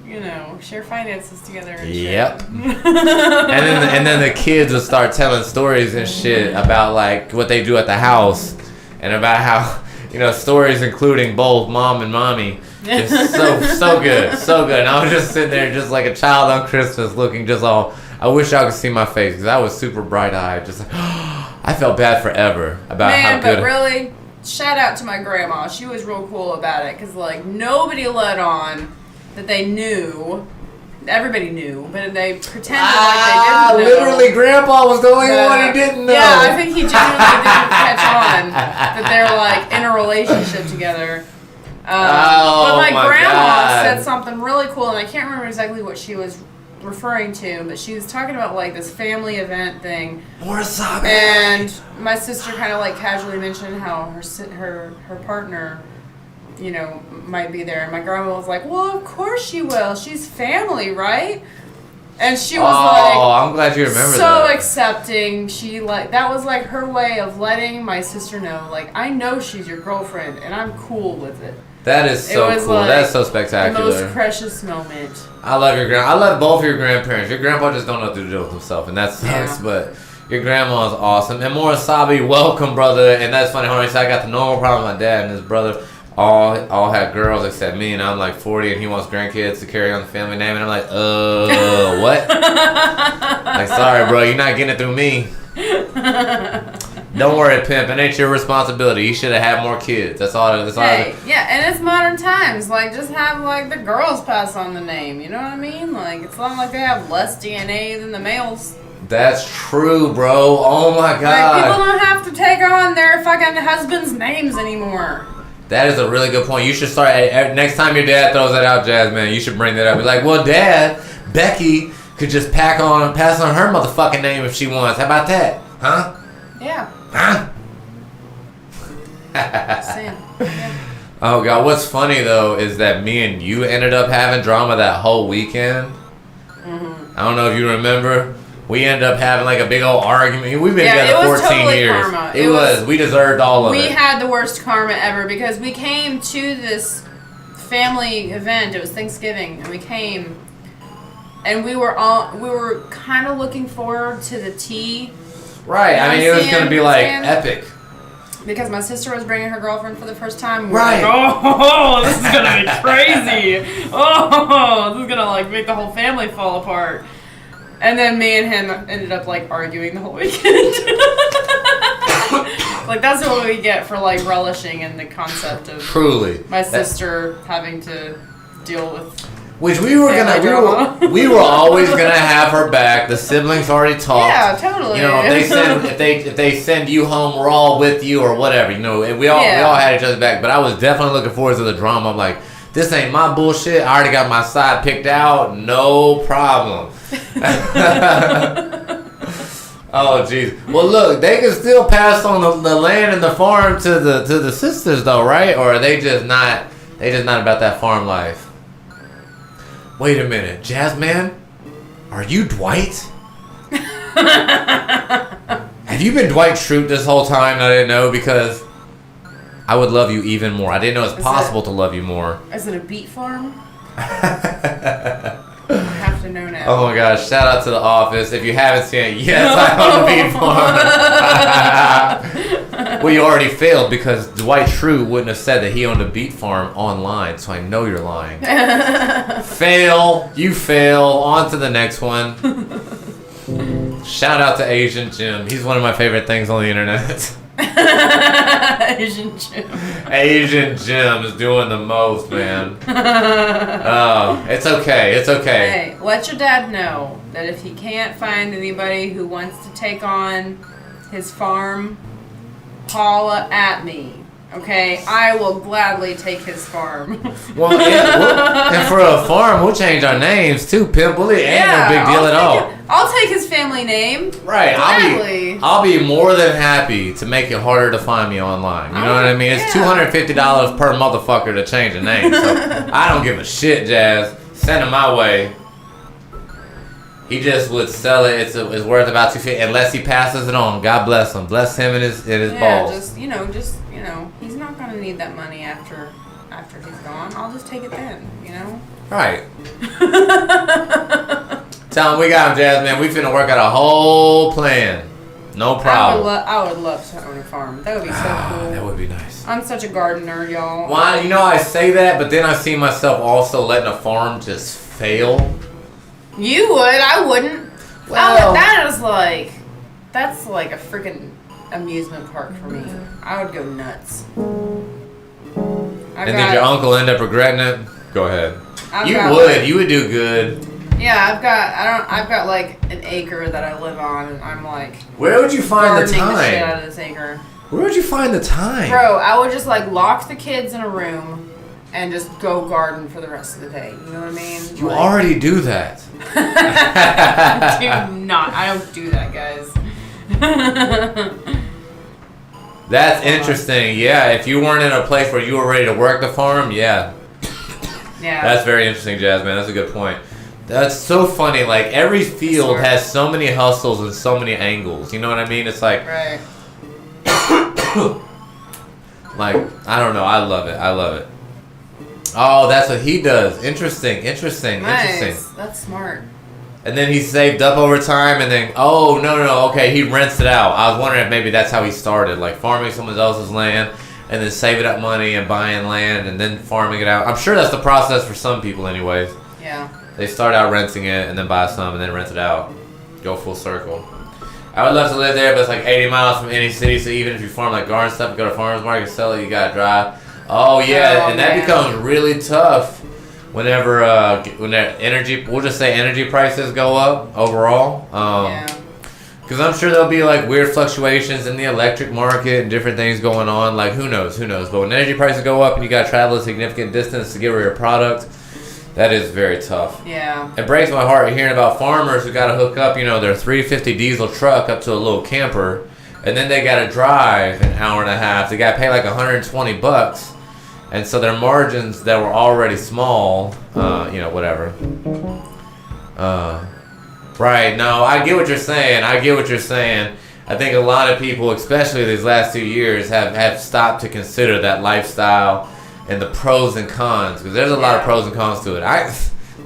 you know, share finances together and yep. shit. and then the kids will start telling stories and shit about like what they do at the house, and about how, you know, stories including both mom and mommy. Just so good. And I was just sitting there just like a child on Christmas, looking just all, I wish y'all could see my face because I was super bright-eyed, just like, I felt bad forever about how good. But really, shout out to my grandma. She was real cool about it because, like, nobody let on that they knew. Everybody knew, but they pretended like they didn't know. Literally, Grandpa was the only one who didn't know. Yeah, I think he genuinely didn't catch on that they're, like, in a relationship together. But my grandma said something really cool, and I can't remember exactly what she was referring to, but she was talking about like this family event thing. Wasabi. And my sister kind of like casually mentioned how her partner, you know, might be there, and my grandma was like, "Well, of course she will. She's family, right?" And she was like, "Oh, I'm glad you remember that." So that. accepting. She like that was like her way of letting my sister know, like, I know she's your girlfriend, and I'm cool with it. That is so cool. Like that's so spectacular. The most precious moment. I love your I love both of your grandparents. Your grandpa just don't know what to do with himself, and that sucks. Yeah. But your grandma is awesome. And Murasabi, welcome, brother. And that's funny. How I got the normal problem with my dad and his brother. All had girls except me, and I'm like 40, and he wants grandkids to carry on the family name, and I'm like, what? Like, sorry, bro, you're not getting it through me. Don't worry, pimp. It ain't your responsibility. You should have had more kids. That's all. Yeah, and it's modern times. Like, just have like the girls pass on the name. You know what I mean? Like, it's not like they have less DNA than the males. That's true, bro. Oh my Like, god. people don't have to take on their fucking husband's names anymore. That is a really good point. You should start next time your dad throws that out, Jazz, man. You should bring that up. Be like, well, Dad, Becky could just pass on her motherfucking name if she wants. How about that? Huh? Yeah. Huh? Same. Yeah. Oh god, what's funny though is that me and you ended up having drama that whole weekend. Mm-hmm. I don't know if you remember. We ended up having like a big old argument. We've been Yeah, together it was 14 totally years. karma. It was. We deserved all of We it. had the worst karma ever because we came to this family event. It was Thanksgiving, and we came, and we were kind of looking forward to the tea. Right. I mean, it was going to be like Sam? epic. Because my sister was bringing her girlfriend for the first time. We Right. were like, oh, this is gonna be crazy. Oh, this is gonna like make the whole family fall apart. And then me and him ended up like arguing the whole weekend. Like that's what we get for like relishing in the concept of Truly. my sister having to deal with. Which we were we were always gonna have her back. The siblings already talked. Yeah, totally. You know, if they send you home, we're all with you or whatever. You know, we all had each other's back. But I was definitely looking forward to the drama. I'm like, this ain't my bullshit. I already got my side picked out. No problem. Oh jeez. Well, look, they can still pass on the land and the farm to the sisters though, right? Or are they just not? They just not about that farm life. Wait a minute, Jazzman, are you Dwight? Have you been Dwight Schrute this whole time? I didn't know because I would love you even more. I didn't know it's possible to love you more. Is it a beet farm? I have to know now. Oh my gosh, shout out to The Office. If you haven't seen it, yes, I own a beet farm. Well, you already failed because Dwight Schrute wouldn't have said that he owned a beet farm online, so I know you're lying. Fail. You fail. On to the next one. Shout out to Asian Jim. He's one of my favorite things on the internet. Asian Jim. Asian Jim is doing the most, man. Oh, it's okay. It's okay. Hey, let your dad know that if he can't find anybody who wants to take on his farm, holla at me. Okay, I will gladly take his farm. Well, yeah, and for a farm, we'll change our names too, Pimp. It ain't no big deal at all. I'll take his family name. Right, Gladly. I'll be more than happy to make it harder to find me online. You know what I mean? It's $250 per motherfucker to change a name. So I don't give a shit, Jazz. Send him my way. He just would sell it. It's worth about $250 unless he passes it on. God bless him. Bless him and his balls. Just he's not gonna need that money after he's gone. I'll just take it then. Right. Tell him we got him, Jazz, man. We finna work out a whole plan. No problem. I would love to own a farm. That would be so cool. That would be nice. I'm such a gardener, y'all. Why? I say that, but then I see myself also letting a farm just fail. You would. I wouldn't. Well, that's like a freaking amusement park for me. I would go nuts. Did your uncle end up regretting it? Go ahead. You would do good. Yeah, I've got like an acre that I live on, and I'm like. Where would you find the time? The shit out of this acre. Where would you find the time? Bro, I would just like lock the kids in a room and just go garden for the rest of the day. You know what I mean? You already do that. Do not. I don't do that, guys. That's interesting. Yeah, if you weren't in a place where you were ready to work the farm, yeah. Yeah. That's very interesting, Jasmine. That's a good point. That's so funny. Like, every field has so many hustles and so many angles. You know what I mean? It's like... Right. Like, I don't know. I love it. Oh, that's what he does. Interesting. Nice. That's smart. And then he saved up over time, and then, no. Okay, he rents it out. I was wondering if maybe that's how he started, like farming someone else's land, and then saving up money and buying land, and then farming it out. I'm sure that's the process for some people anyways. Yeah. They start out renting it, and then buy some, and then rent it out. Go full circle. I would love to live there, but it's like 80 miles from any city, so even if you farm like garden stuff and go to farmer's market and sell it, you gotta drive. Oh yeah, and that becomes really tough whenever energy prices go up overall. Because I'm sure there'll be like weird fluctuations in the electric market and different things going on. Like who knows? But when energy prices go up and you got to travel a significant distance to get rid of your product, that is very tough. Yeah. It breaks my heart hearing about farmers who got to hook up, their 350 diesel truck up to a little camper, and then they got to drive an hour and a half. They got to pay like $120, and so their margins that were already small, whatever. Right. No, I get what you're saying. I think a lot of people, especially these last 2 years, have stopped to consider that lifestyle and the pros and cons, because there's a lot of pros and cons to it. Like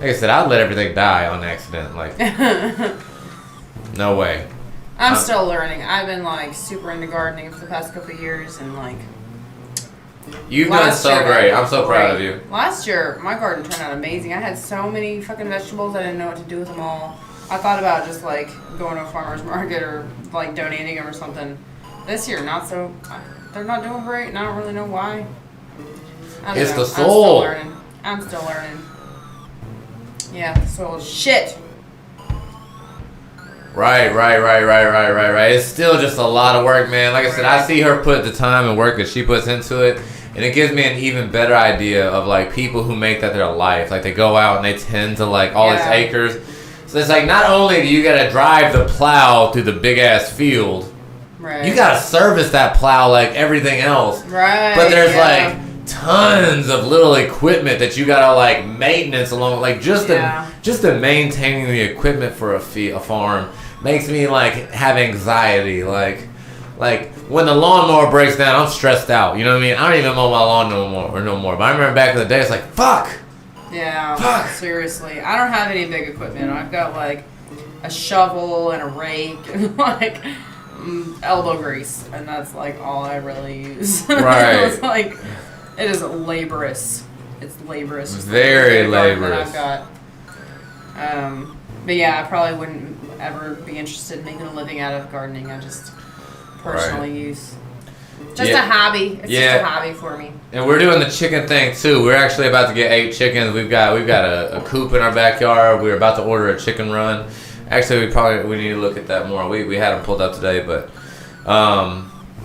I said, I'd let everything die on accident. Like, no way. I'm still learning. I've been like super into gardening for the past couple of years, and like you've done so great. I'm so proud of you. Last year, my garden turned out amazing. I had so many fucking vegetables. I didn't know what to do with them all. I thought about just like going to a farmer's market or like donating them or something. This year, not so. They're not doing great, and I don't really know why. It's the soul. I'm still learning. Yeah, the soul is shit. Right. It's still just a lot of work, man. Like I said, I see her put the time and work that she puts into it, and it gives me an even better idea of like people who make that their life. Like they go out and they tend to like all these acres. So it's like not only do you gotta drive the plow through the big ass field, right? You gotta service that plow like everything else, right? But there's like tons of little equipment that you gotta like maintenance along, like just the maintaining the equipment for a farm makes me like have anxiety, like when the lawnmower breaks down, I'm stressed out. You know what I mean? I don't even mow my lawn no more. But I remember back in the day, it's like fuck. Yeah, fuck. Seriously, I don't have any big equipment. I've got like a shovel and a rake and like elbow grease, and that's like all I really use. Right. It's like. It is laborious. It's laborious. Very laborious. I've got. But yeah, I probably wouldn't ever be interested in making a living out of gardening. I just personally use. Just a hobby. It's just a hobby for me. And we're doing the chicken thing too. We're actually about to get 8 chickens. We've got a coop in our backyard. We're about to order a chicken run. Actually, we need to look at that more. We had them pulled up today, but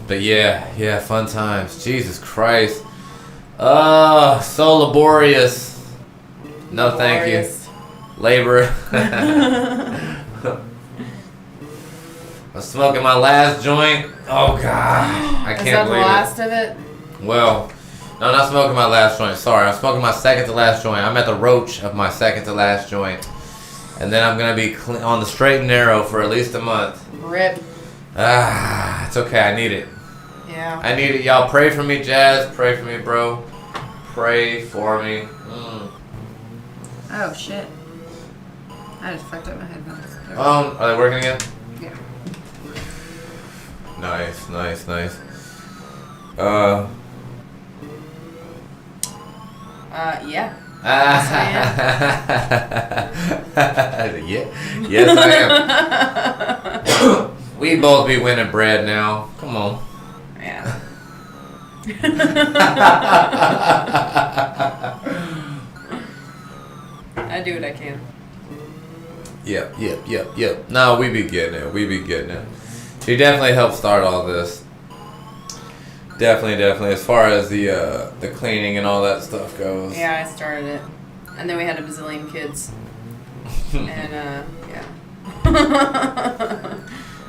yeah, fun times. Jesus Christ. So laborious. No, thank you. Labor. I'm smoking my last joint. Oh God, I can't believe it. Is that the last of it? Well, no, I'm not smoking my last joint. Sorry, I'm smoking my second to last joint. I'm at the roach of my second to last joint, and then I'm gonna be on the straight and narrow for at least a month. Rip. It's okay. I need it. Yeah. I need it. Y'all pray for me, Jazz. Pray for me, bro. Pray for me. Oh shit! I just fucked up my headphones. Are they working again? Yeah. Nice. Yeah. Yes, I am. We both be winning bread now. Come on. Yeah. I do what I can. Yep. No, we be getting it. She definitely helped start all this. Definitely. As far as the cleaning and all that stuff goes. Yeah, I started it, and then we had a bazillion kids, and yeah.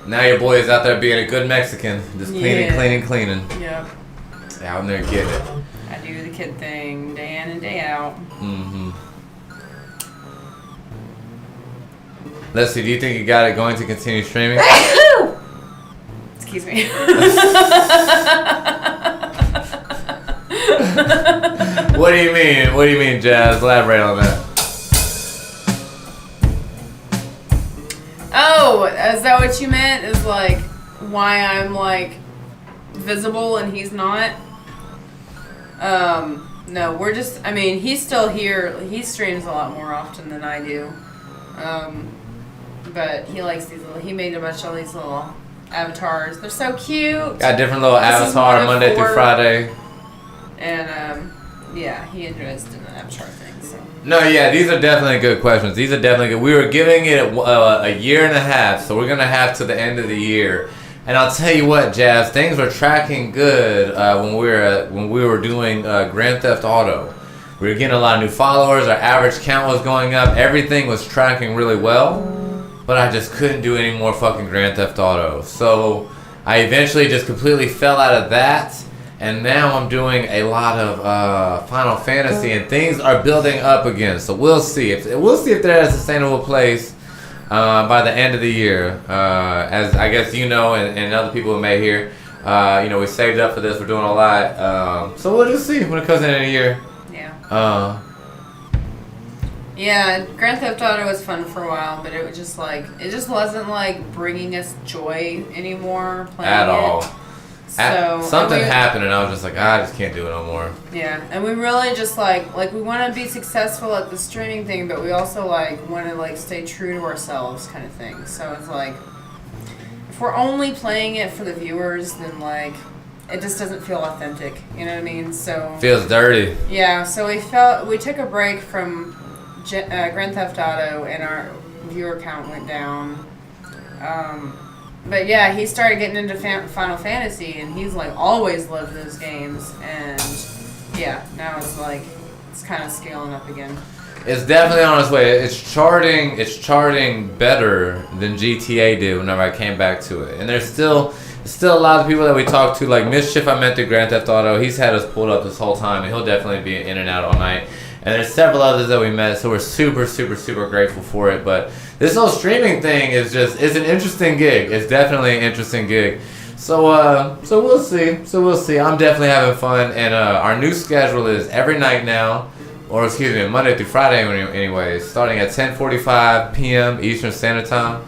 Now your boy is out there being a good Mexican, just cleaning. Yep. Out there getting it. I do the kid thing day in and day out. Mm-hmm. Let's see, do you think you got it going to continue streaming? Excuse me. What do you mean, Jazz? Elaborate on that. Oh, is that what you meant? Is like why I'm like visible and he's not? No, we're just, I mean, he's still here. He streams a lot more often than I do. But he likes these little, he made a bunch of these little avatars. They're so cute. Got different little avatar Monday through Friday. And, yeah, he enjoys doing Avatar thing. So. No, yeah, these are definitely good questions. These are definitely good. We were giving it a year and a half, so we're gonna have to the end of the year. And I'll tell you what, Jazz, things were tracking good when we were doing Grand Theft Auto. We were getting a lot of new followers. Our average count was going up. Everything was tracking really well, but I just couldn't do any more fucking Grand Theft Auto. So I eventually just completely fell out of that. And now I'm doing a lot of Final Fantasy, and things are building up again. So we'll see if they're at a sustainable place by the end of the year. As I guess you know, and other people may hear, we saved up for this. We're doing a lot. So we'll just see when it comes in a year. Yeah. Yeah, Grand Theft Auto was fun for a while, but it was just wasn't like bringing us joy anymore playing At all. So Something happened, and I was just like, I just can't do it no more. Yeah, and we really just like we want to be successful at the streaming thing, but we also want to stay true to ourselves, kind of thing. So it's like, if we're only playing it for the viewers, then it just doesn't feel authentic. You know what I mean? So Feels dirty. yeah. So we took a break from Grand Theft Auto, and our viewer count went down. But yeah, he started getting into Final Fantasy, and he's always loved those games. And yeah, now it's kind of scaling up again. It's definitely on its way. It's charting better than GTA did whenever I came back to it. And there's still a lot of people that we talk to, like Mischief. I met through Grand Theft Auto. He's had us pulled up this whole time, and he'll definitely be in and out all night. And there's several others that we met, so we're super, super, super grateful for it. But this whole streaming thing is an interesting gig. It's definitely an interesting gig. So we'll see. I'm definitely having fun, and our new schedule is every night now, or excuse me, Monday through Friday anyways, starting at 10:45 p.m. Eastern Standard Time,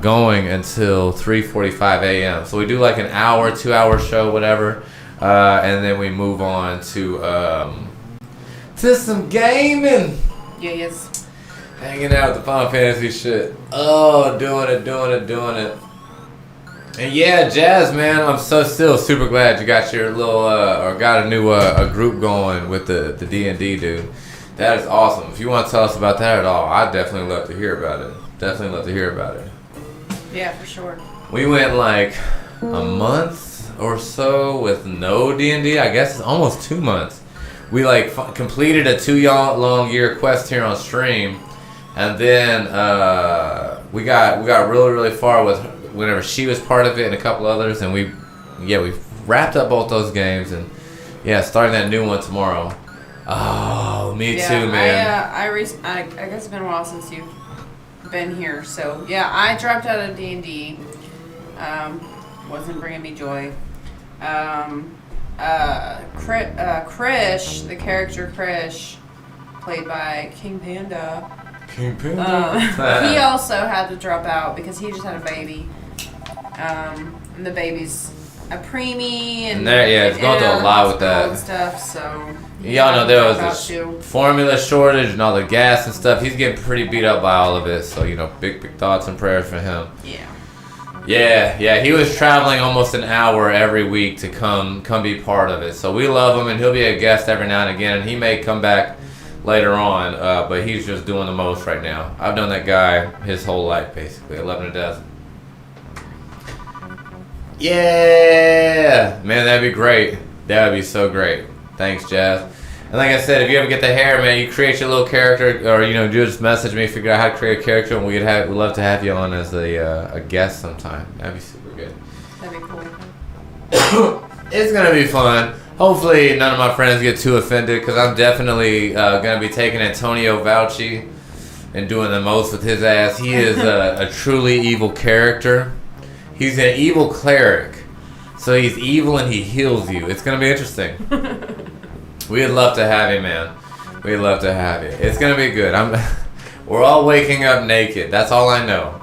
going until 3:45 a.m. So we do an hour, 2-hour show, whatever, and then we move on to some gaming. Yeah, yes. Hanging out with the Final Fantasy shit. Oh, doing it. And yeah, Jazz, man, I'm still super glad you got your little, or got a new a group going with the D&D, dude. That is awesome. If you want to tell us about that at all, I'd definitely love to hear about it. Yeah, for sure. We went a month or so with no D&D. I guess it's almost 2 months. We completed a 2-long year quest here on stream, and then we got really, really far with whenever she was part of it and a couple others, and we wrapped up both those games, and yeah, starting that new one tomorrow. Oh, me too, man. I guess it's been a while since you've been here, so yeah, I dropped out of D&D. Wasn't bringing me joy. Krish, the character Krish, played by King Panda. He also had to drop out because he just had a baby. And the baby's a preemie, and it's going through a lot with that and stuff. So y'all know there was this formula shortage and all the gas and stuff. He's getting pretty beat up by all of it. So big thoughts and prayers for him. Yeah, he was traveling almost an hour every week to come be part of it. So we love him, and he'll be a guest every now and again, and he may come back later on, but he's just doing the most right now. I've known that guy his whole life, basically. I love him to death. Yeah! Man, that'd be great. That would be so great. Thanks, Jazz. And like I said, if you ever get the hair, man, you create your little character, or just message me, figure out how to create a character, and we'd love to have you on as a guest sometime. That'd be super good. That'd be cool. It's gonna be fun. Hopefully, none of my friends get too offended, because I'm definitely gonna be taking Antonio Fauci and doing the most with his ass. He is a truly evil character. He's an evil cleric, so he's evil and he heals you. It's gonna be interesting. We'd love to have you, man. We'd love to have you. It's gonna be good. We're all waking up naked. That's all I know.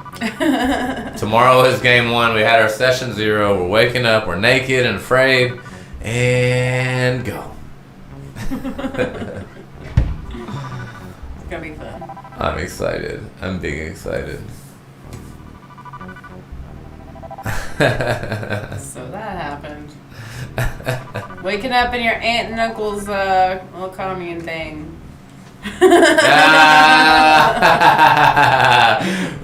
Tomorrow is game 1. We had our session 0. We're waking up. We're naked and afraid. And go. It's gonna be fun. I'm excited. I'm big excited. So that happened. Waking up in your aunt and uncle's little commune thing. We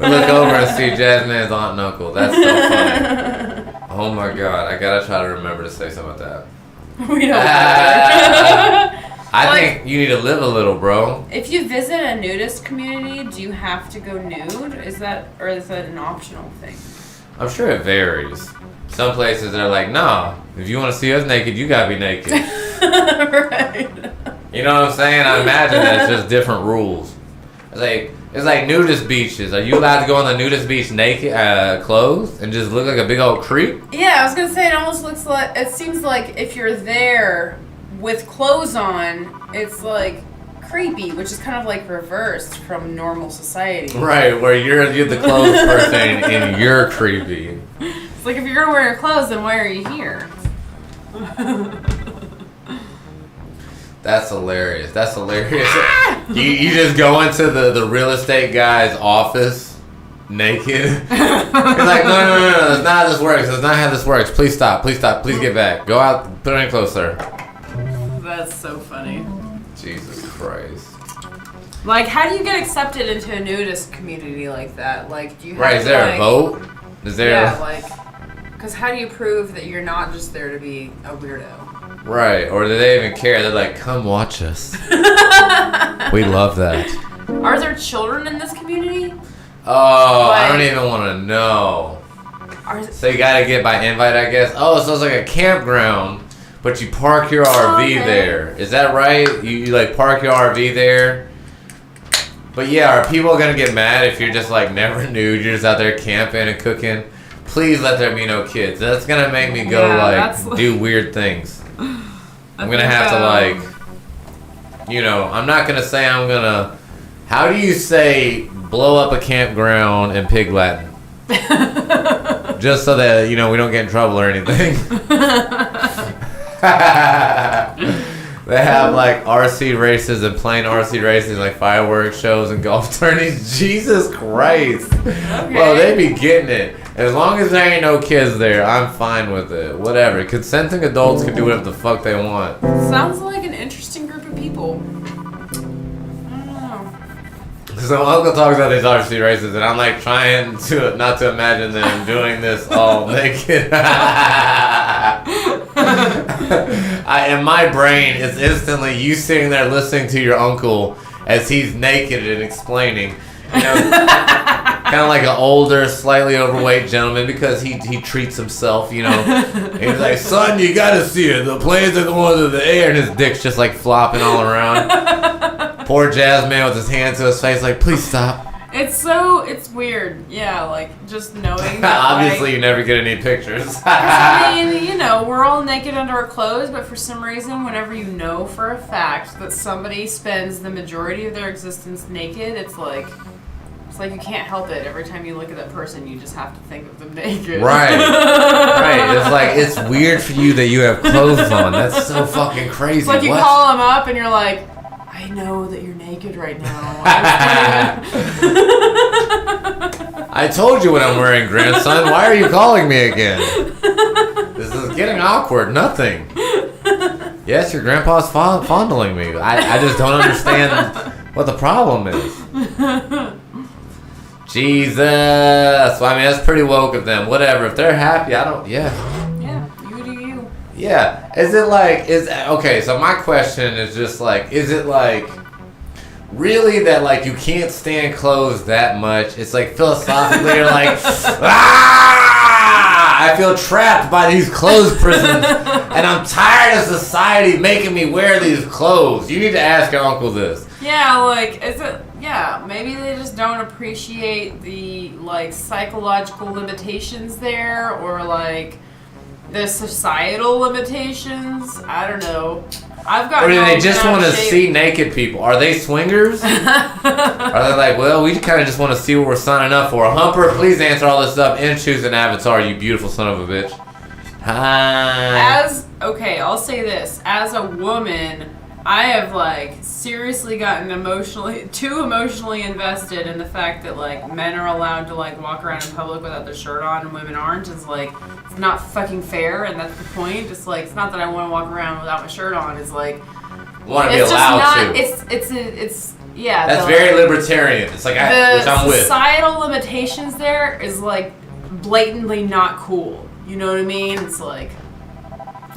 look over and see Jasmine's aunt and uncle. That's so funny. Oh my god, I gotta try to remember to say something about that. We don't. I think you need to live a little, bro. If you visit a nudist community, do you have to go nude? Is that an optional thing? I'm sure it varies. Some places are like, nah, if you want to see us naked, you gotta be naked. Right. You know what I'm saying? I imagine that it's just different rules. It's like nudist beaches. Are you allowed to go on the nudist beach naked, clothed, and just look like a big old creep? Yeah, I was gonna say it almost looks like, it seems like if you're there with clothes on, it's like creepy, which is kind of like reversed from normal society. Right, where you're the clothes person and you're creepy. It's like if you're gonna wear your clothes, then why are you here? That's hilarious. That's hilarious. You just go into the real estate guy's office naked. He's like, no, that's not how this works. That's not how this works. Please stop. Please get back. Go out, put on your clothes, sir. That's so funny. Jesus Christ. Like, how do you get accepted into a nudist community like that? Like, do you have Right, is to, there like, a vote? Is there Yeah, like, because how do you prove that you're not just there to be a weirdo? Right, or do they even care? They're like, come watch us. We love that. Are there children in this community? Oh, I Like- don't even want to know. Are, So you gotta get by invite, I guess. Oh, so it's like a campground, but you park your RV okay. there. Is that right? You like park your RV there? But yeah, are people gonna get mad if you're just like never nude? You're just out there camping and cooking? Please let there be no kids. That's gonna make me go Yeah, like do weird things. I'm gonna have to like, you know, I'm not gonna say I'm gonna. How do you say blow up a campground in Pig Latin? Just so that, you know, we don't get in trouble or anything. They have like RC races and plain RC races, like fireworks shows and golf tourneys. Jesus Christ. Okay. Well, they be getting it. As long as there ain't no kids there, I'm fine with it. Whatever. Consenting adults can do whatever the fuck they want. Sounds like an interesting group of people. I don't know. So Uncle talks about these RC races, and I'm like trying to not to imagine them doing this all naked. In my brain, it's instantly you sitting there listening to your uncle as he's naked and explaining. You know, kind of like an older, slightly overweight gentleman because he treats himself, you know. And he's like, son, you gotta see it. The planes are going through the air, and his dick's just like flopping all around. Poor Jasmine with his hand to his face, like, please stop. It's weird. Yeah, like, just knowing that, Obviously, like, you never get any pictures. I mean, you know, we're all naked under our clothes, but for some reason, whenever you know for a fact that somebody spends the majority of their existence naked, it's like you can't help it. Every time you look at that person, you just have to think of them naked. Right. Right. It's like, it's weird for you that you have clothes on. That's so fucking crazy. It's like you What? call them up and you're like, I know that you're naked right now. I told you what I'm wearing, grandson. Why are you calling me again? This is getting awkward. Nothing. Yes, your grandpa's fondling me. I just don't understand what the problem is. Jesus. Well, I mean, that's pretty woke of them. Whatever. If they're happy, Yeah, you do you. Yeah. Okay, so my question is just like, is it like really that like you can't stand clothes that much? It's like philosophically you're like, I feel trapped by these clothes prisons and I'm tired of society making me wear these clothes. You need to ask your uncle this. Yeah, like, maybe they just don't appreciate the, like, psychological limitations there, or, like, the societal limitations. I don't know. I've got. Or do they just want to see naked people? Are they swingers? Are they like, well, we kind of just want to see what we're signing up for? Humper, please answer all this stuff and choose an avatar, you beautiful son of a bitch. Hi. Okay, I'll say this. As a woman, I have like seriously gotten too emotionally invested in the fact that like men are allowed to like walk around in public without their shirt on and women aren't. It's like it's not fucking fair, and that's the point. It's like it's not that I want to walk around without my shirt on. It's like Want to be allowed to. It's yeah. That's very libertarian. It's like which I'm with. The societal limitations there is like blatantly not cool. You know what I mean? It's like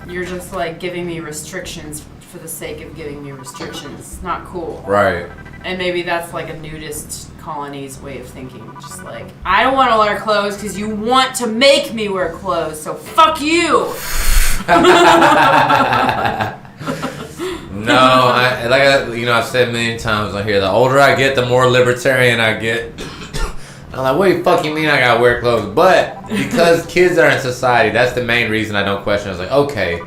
you're just like giving me restrictions for the sake of giving me restrictions. It's not cool. Right. And maybe that's like a nudist colony's way of thinking. Just like, I don't want to wear clothes because you want to make me wear clothes, so fuck you! No, I've said a million times on here, the older I get, the more libertarian I get. I'm like, what do you fucking mean I gotta wear clothes? But because kids are in society, that's the main reason I don't question. I was like, okay,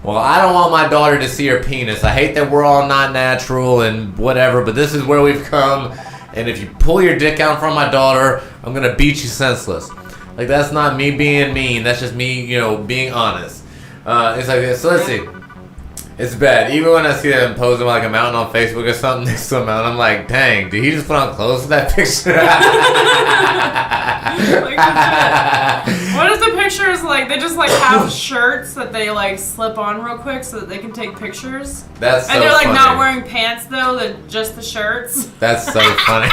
well, I don't want my daughter to see her penis. I hate that we're all not natural and whatever, but this is where we've come. And if you pull your dick out from my daughter, I'm gonna beat you senseless. Like, that's not me being mean. That's just me, being honest. It's like this. So let's see. It's bad. Even when I see them posing like a mountain on Facebook or something next to a mountain, I'm like, dang, did he just put on clothes for that picture? What if the pictures like they just like have shirts that they like slip on real quick so that they can take pictures? That's so and they're like funny. not wearing pants though, they're just the shirts. That's so funny.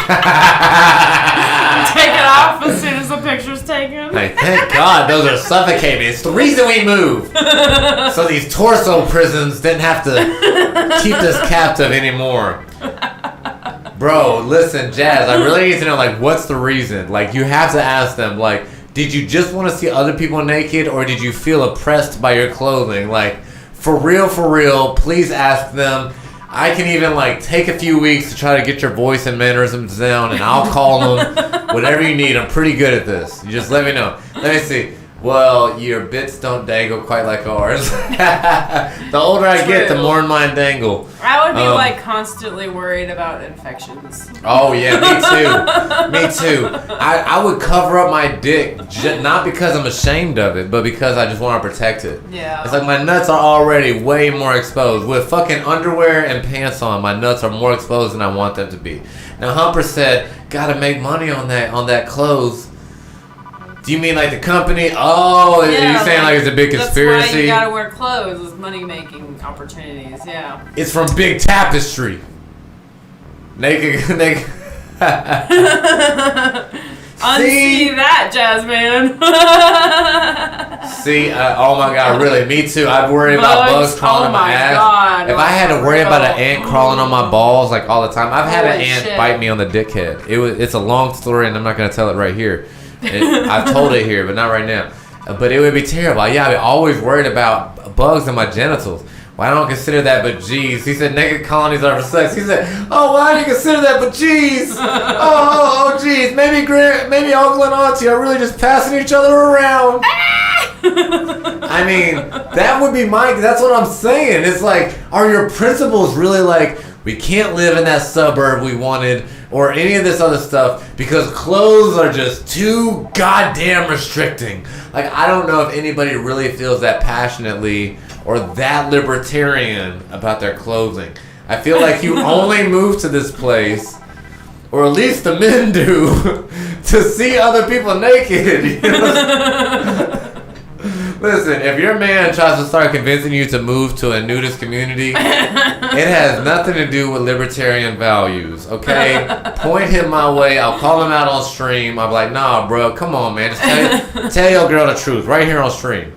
Take it off as soon as the picture's taken. Hey, thank God those are suffocating. It's the reason we moved. So these torso prisons didn't have to keep us captive anymore. Bro, listen, Jazz, I really need to know, like, what's the reason? Like, you have to ask them, like, did you just want to see other people naked, or did you feel oppressed by your clothing? Like, for real, please ask them. I can even, like, take a few weeks to try to get your voice and mannerisms down, and I'll call them. Whatever you need, I'm pretty good at this. You just let me know. Let me see. Well, your bits don't dangle quite like ours. The older I get, the more mine dangle. I would be like constantly worried about infections. Oh yeah, me too. I would cover up my dick, not because I'm ashamed of it, but because I just want to protect it. Yeah. It's like my nuts are already way more exposed. With fucking underwear and pants on, my nuts are more exposed than I want them to be. Now Humper said, gotta make money on that clothes. Do you mean like the company? Oh, yeah, you're saying like it's a big conspiracy? That's why you gotta wear clothes, is money-making opportunities, yeah. It's from Big Tapestry. Naked. Unsee that, Jasmine. See, oh my God, really, me too. I'd worry about bugs crawling on my ass. God, if I had to worry about an ant crawling on my balls like all the time, I've had an ant bite me on the dickhead. It's a long story, and I'm not gonna tell it right here. I've told it here, but not right now. But it would be terrible. Yeah, I'd be always worried about bugs in my genitals. Well, I don't consider that, but geez. He said naked colonies are for sex. He said, oh, why do you consider that, but geez. Oh, geez. Maybe uncle and auntie are really just passing each other around. I mean, that would be that's what I'm saying. It's like, are your principles really like, we can't live in that suburb we wanted, or any of this other stuff, because clothes are just too goddamn restricting. Like, I don't know if anybody really feels that passionately or that libertarian about their clothing. I feel like you only move to this place, or at least the men do, to see other people naked. You know? Listen, if your man tries to start convincing you to move to a nudist community, it has nothing to do with libertarian values, okay? Point him my way. I'll call him out on stream. I'll be like, nah, bro, come on, man. Just tell your girl the truth right here on stream.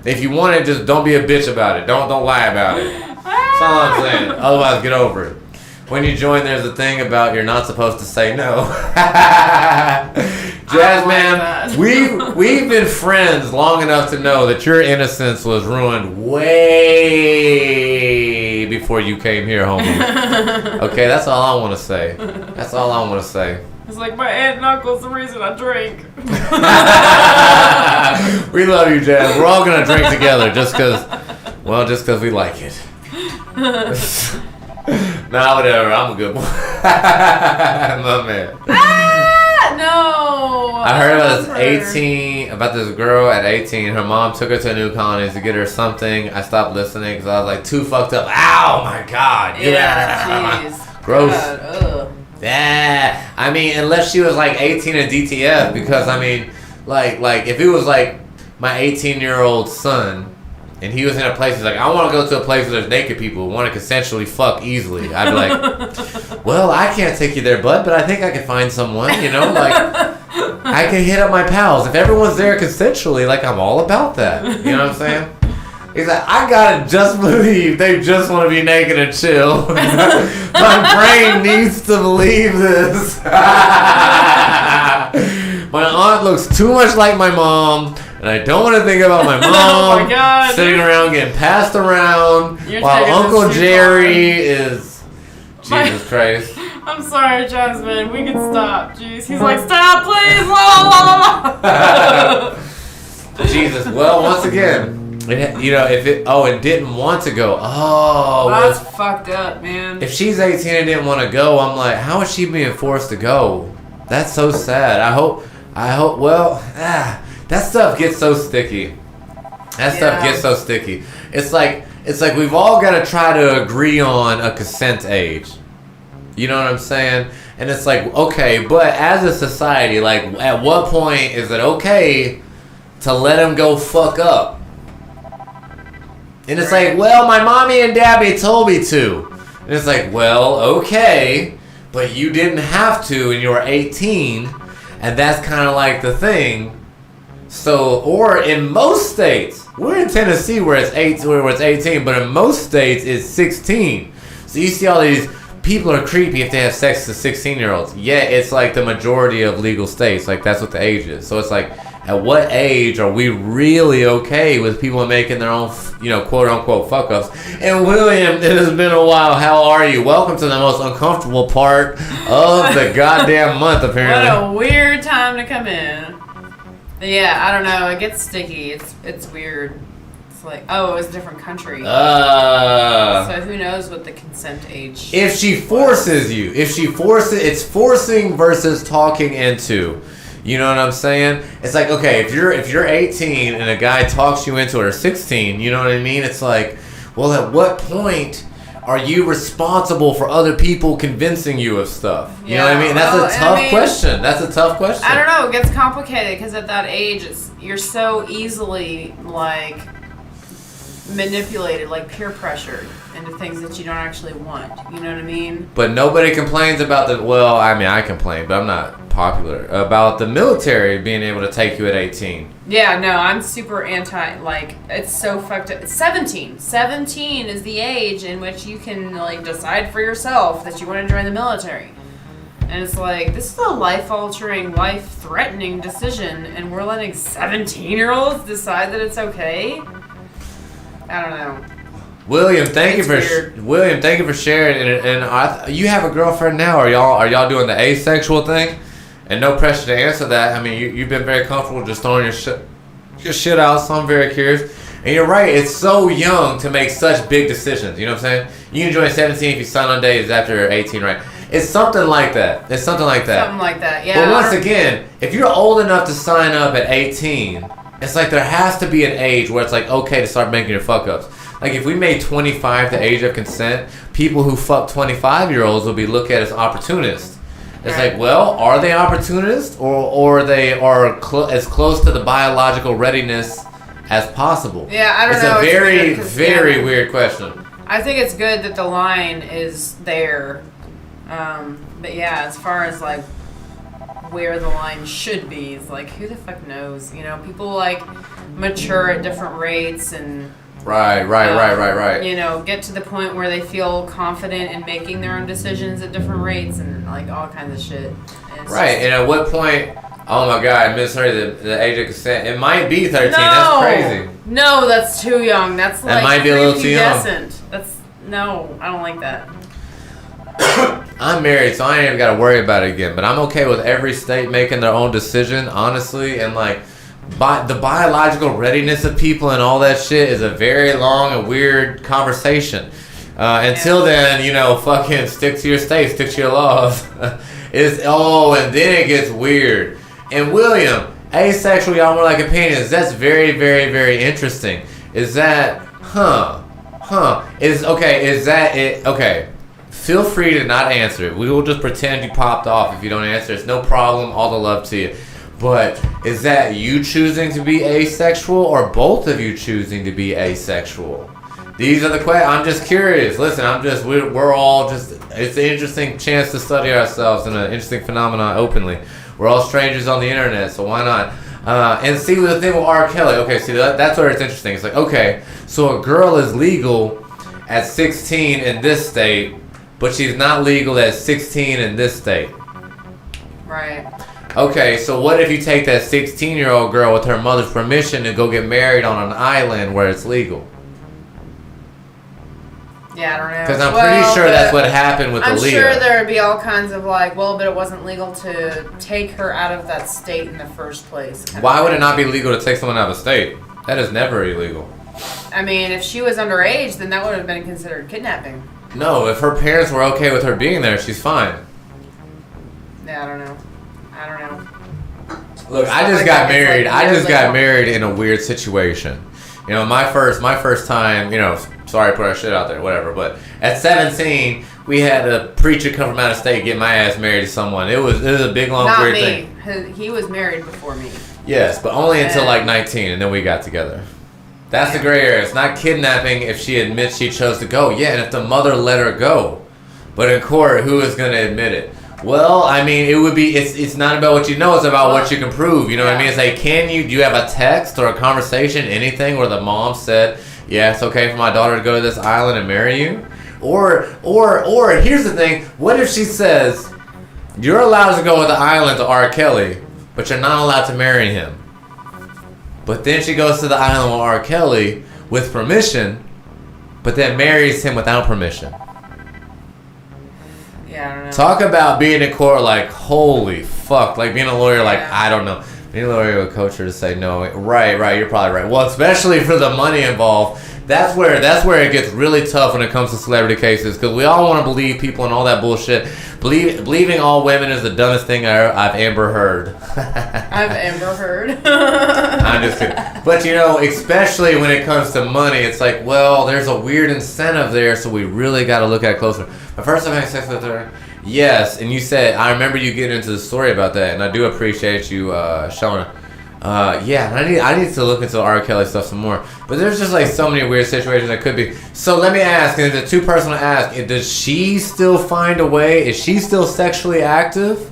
If you want it, just don't be a bitch about it. Don't lie about it. That's all I'm saying. Otherwise, get over it. When you join, there's a thing about you're not supposed to say no. Jasmine, we've been friends long enough to know that your innocence was ruined way before you came here, homie. Okay, that's all I want to say. That's all I want to say. It's like my aunt and uncle's the reason I drink. We love you, Jazz. We're all gonna drink together just because we like it. Nah, whatever. I'm a good boy. My man. No. I heard about love her. about this girl at 18. Her mom took her to a new colony to get her something. I stopped listening because I was like, too fucked up. Ow, my God. Yeah, jeez. Gross. God, ugh. Yeah. I mean, unless she was like 18 and DTF, because I mean, like if it was like my 18-year-old son, and he was in a place, he's like, I want to go to a place where there's naked people who want to consensually fuck easily. I'd be like, well, I can't take you there, bud, but I think I could find someone, you know? Like, I can hit up my pals. If everyone's there consensually, like, I'm all about that. You know what I'm saying? He's like, I gotta just believe they just want to be naked and chill. My brain needs to believe this. My aunt looks too much like my mom. And I don't want to think about my mom Oh my God. sitting around getting passed around You're while taking Uncle this too Jerry is... My- Jesus Christ. I'm sorry, Jasmine. We can stop. Jeez. He's like, stop, please. La, la, la. Jesus. Well, once again, it didn't want to go. Oh. That's fucked up, man. If she's 18 and didn't want to go, I'm like, how is she being forced to go? That's so sad. I hope, that stuff gets so sticky. Stuff gets so sticky. It's like we've all got to try to agree on a consent age. You know what I'm saying? And it's like, okay, but as a society, like, at what point is it okay to let him go fuck up? And it's like, well, my mommy and daddy told me to. And it's like, well, okay, but you didn't have to and you were 18, and that's kind of like the thing. So, or in most states, we're in Tennessee where it's 18, but in most states it's 16. So you see all these people are creepy if they have sex to 16-year-olds. Yeah, it's like the majority of legal states. Like, that's what the age is. So it's like, at what age are we really okay with people making their own, quote-unquote fuck-ups? And William, it has been a while. How are you? Welcome to the most uncomfortable part of the goddamn month, apparently. What a weird time to come in. Yeah, I don't know. It gets sticky. It's weird. It's like, oh, it was a different country. So who knows what the consent age If she forces you, it's forcing versus talking into. You know what I'm saying? It's like, okay, if you're 18 and a guy talks you into it, or 16, you know what I mean? It's like, well, at what point are you responsible for other people convincing you of stuff? You know what I mean? That's a tough question. That's a tough question. I don't know. It gets complicated because at that age, you're so easily, like, manipulated, like peer pressured into things that you don't actually want. You know what I mean? But nobody complains about I complain, but I'm not popular about the military being able to take you at 18. Yeah, no, I'm super anti, like, it's so fucked up. It's 17. 17 is the age in which you can, like, decide for yourself that you want to join the military. And it's like, this is a life-altering, life-threatening decision, and we're letting 17-year-olds decide that it's okay? I don't know. William, thank you for sharing. And you have a girlfriend now. Are y'all doing the asexual thing? And no pressure to answer that. I mean, you've been very comfortable just throwing your shit out. So I'm very curious. And you're right. It's so young to make such big decisions. You know what I'm saying? You can join 17 if you sign on days after 18, right? It's something like that. Something like that, yeah. But once again, if you're old enough to sign up at 18, it's like there has to be an age where it's like okay to start making your fuck ups. Like if we made 25 the age of consent, people who fuck 25-year-olds will be looked at as opportunists. It's like, well, are they opportunists or they are as close to the biological readiness as possible? Yeah, I don't know. It's a very, very weird question. I think it's good that the line is there. But yeah, as far as like where the line should be, it's like, who the fuck knows? You know, people like mature at different rates and Right. You know, get to the point where they feel confident in making their own decisions at different rates and like all kinds of shit. And and at what point? Oh my God, I misheard the age of consent. It might be 13. No! That's crazy. No, that's too young. That's like might be a little too young. No, I don't like that. I'm married, so I ain't even got to worry about it again. But I'm okay with every state making their own decision, honestly. And like, the biological readiness of people and all that shit is a very long and weird conversation. Until then, fucking stick to your state, stick to your laws. And then it gets weird. And William, asexual, y'all more like opinions. That's very, very, very interesting. Is that, is that it? Okay. Feel free to not answer it. We will just pretend you popped off if you don't answer. It's no problem. All the love to you. But is that you choosing to be asexual or both of you choosing to be asexual? These are the questions. I'm just curious. Listen, we're all just, it's an interesting chance to study ourselves and an interesting phenomenon openly. We're all strangers on the internet, so why not? And see the thing with R. Kelly. Okay, see, that's where it's interesting. It's like, okay, so a girl is legal at 16 in this state, but she's not legal at 16 in this state. Right. Okay, so what if you take that 16-year-old girl with her mother's permission and go get married on an island where it's legal? Yeah, I don't know. Because I'm pretty sure that's what happened with Aaliyah. I'm sure there would be all kinds of but it wasn't legal to take her out of that state in the first place. Why would it not be legal to take someone out of a state? That is never illegal. I mean, if she was underage, then that would have been considered kidnapping. No, if her parents were okay with her being there, she's fine. Yeah, I don't know. Look, I just got married. I just got married in a weird situation. My first time, sorry to put our shit out there, whatever, but at 17, we had a preacher come from out of state get my ass married to someone. It was a big, long, weird thing. Not me. He was married before me. Yes, but only until 19, and then we got together. That's the gray area. It's not kidnapping if she admits she chose to go. Yeah, and if the mother let her go. But in court, who is going to admit it? Well, I mean, it would be, it's not about what you know, it's about what you can prove. You know what I mean? It's like, do you have a text or a conversation, anything where the mom said, yeah, it's okay for my daughter to go to this island and marry you? Or here's the thing, what if she says, you're allowed to go with the island to R. Kelly, but you're not allowed to marry him? But then she goes to the island with R. Kelly with permission, but then marries him without permission. Yeah, I don't know. Talk about being in court like, holy fuck. Like being a lawyer, like, I don't know. Being a lawyer would coach her to say no. Right, you're probably right. Well, especially for the money involved. That's where it gets really tough when it comes to celebrity cases, because we all want to believe people and all that bullshit. Believing all women is the dumbest thing I've ever heard. I've ever heard. I'm just kidding. But especially when it comes to money, it's like, well, there's a weird incentive there, so we really got to look at it closer. My first time having sex with her, yes, and you said, I remember you getting into the story about that, and I do appreciate you showing it. Yeah, I need to look into the R. Kelly stuff some more. But there's just so many weird situations that could be. So let me ask, and it's too personal to ask, does she still find a way? Is she still sexually active?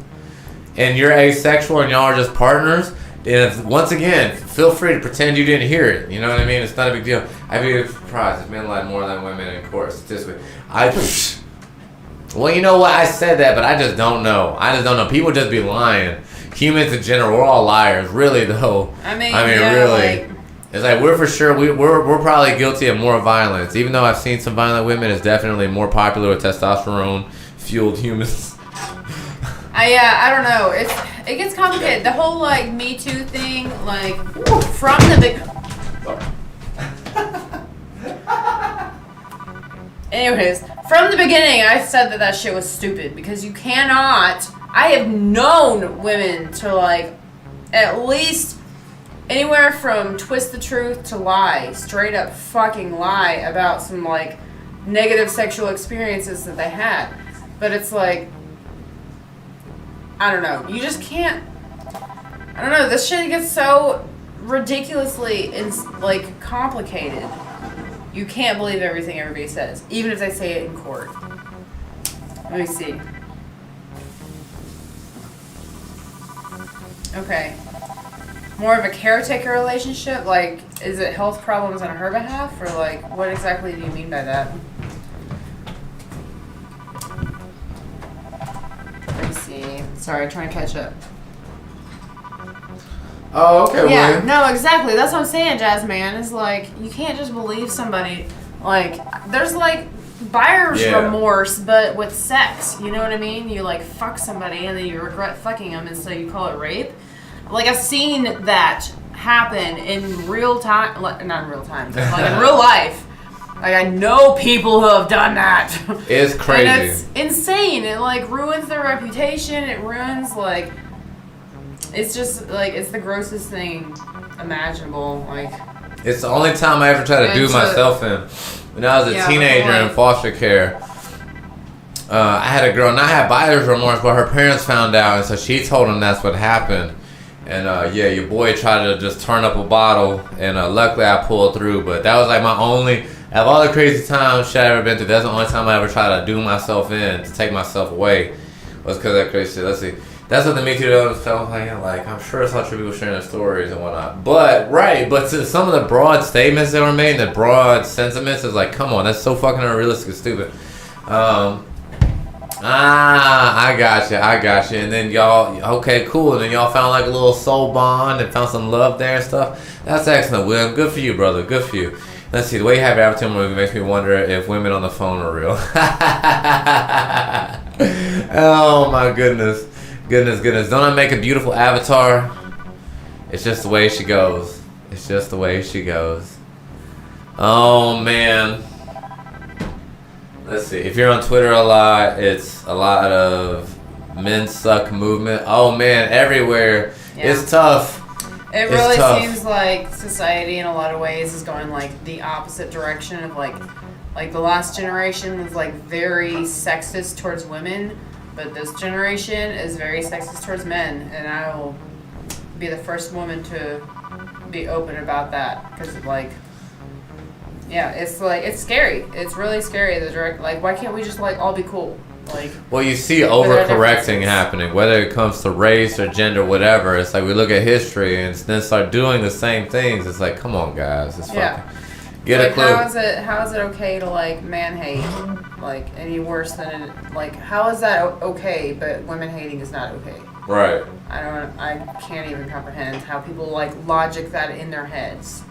And you're asexual and y'all are just partners? And once again, feel free to pretend you didn't hear it. You know what I mean? It's not a big deal. I'd be surprised if men lied more than women in court statistically. Well, you know what? I said that, but I just don't know. People just be lying. Humans in general, we're all liars. Really, though. I mean, really. It's like we're for sure. We're probably guilty of more violence. Even though I've seen some violent women, it's definitely more popular with testosterone-fueled humans. I don't know. It gets complicated. The whole Me Too thing, from the big. Anyways, from the beginning, I said that shit was stupid because you cannot. I have known women to at least anywhere from twist the truth to lie, straight up fucking lie about some negative sexual experiences that they had. But it's I don't know. You just can't. I don't know. This shit gets so ridiculously complicated. You can't believe everything everybody says, even if they say it in court. Let me see. Okay. More of a caretaker relationship? Is it health problems on her behalf? Or, what exactly do you mean by that? Let me see. Sorry, I'm trying to catch up. Oh, okay, yeah, William. No, exactly. That's what I'm saying, Jazzman. Is you can't just believe somebody. There's buyer's remorse, but with sex. You know what I mean? You fuck somebody and then you regret fucking them, and so you call it rape. I've seen that happen in real time. Not in real time, but in real life. Like, I know people who have done that. It's crazy. And it's insane. It, like, ruins their reputation. It ruins, like... It's just, like, it's the grossest thing imaginable. Like... It's the only time I ever tried to do myself in. When I was a teenager in foster care, I had a girl, not had buyer's remorse, but her parents found out, and so she told them that's what happened. And your boy tried to just turn up a bottle, and luckily I pulled through. But that was like my only, of all the crazy times shit I ever been through, that's the only time I ever tried to do myself in, to take myself away, was because of that crazy shit. Let's see. That's what the Me Too was felt like. I'm sure it's all true, people sharing their stories and whatnot. But to some of the broad statements that were made, the broad sentiments, is like, come on, that's so fucking unrealistic and stupid. I got you. And then y'all, okay, cool. And then y'all found like a little soul bond and found some love there and stuff. That's excellent, William. Good for you, brother. Good for you. Let's see, the way you have your Avatar movie makes me wonder if women on the phone are real. Oh my goodness. Goodness. Don't I make a beautiful avatar? It's just the way she goes. Oh, man. Let's see. If you're on Twitter a lot, it's a lot of men suck movement. Oh, man. Everywhere. Yeah. It's tough. It really seems like society in a lot of ways is going like the opposite direction of like the last generation was like very sexist towards women. But this generation is very sexist towards men, and I will be the first woman to be open about that. Because, like, yeah, it's scary. It's really scary. Like, why can't we just, like, all be cool? Like, well, you see overcorrecting happening, whether it comes to race or gender, whatever. It's like we look at history and then start doing the same things. It's like, come on, guys. It's fucking... Get a clue. How is it okay to like man hate like any worse than it, like how is that okay but women hating is not okay? Right. I can't even comprehend how people like logic that in their heads.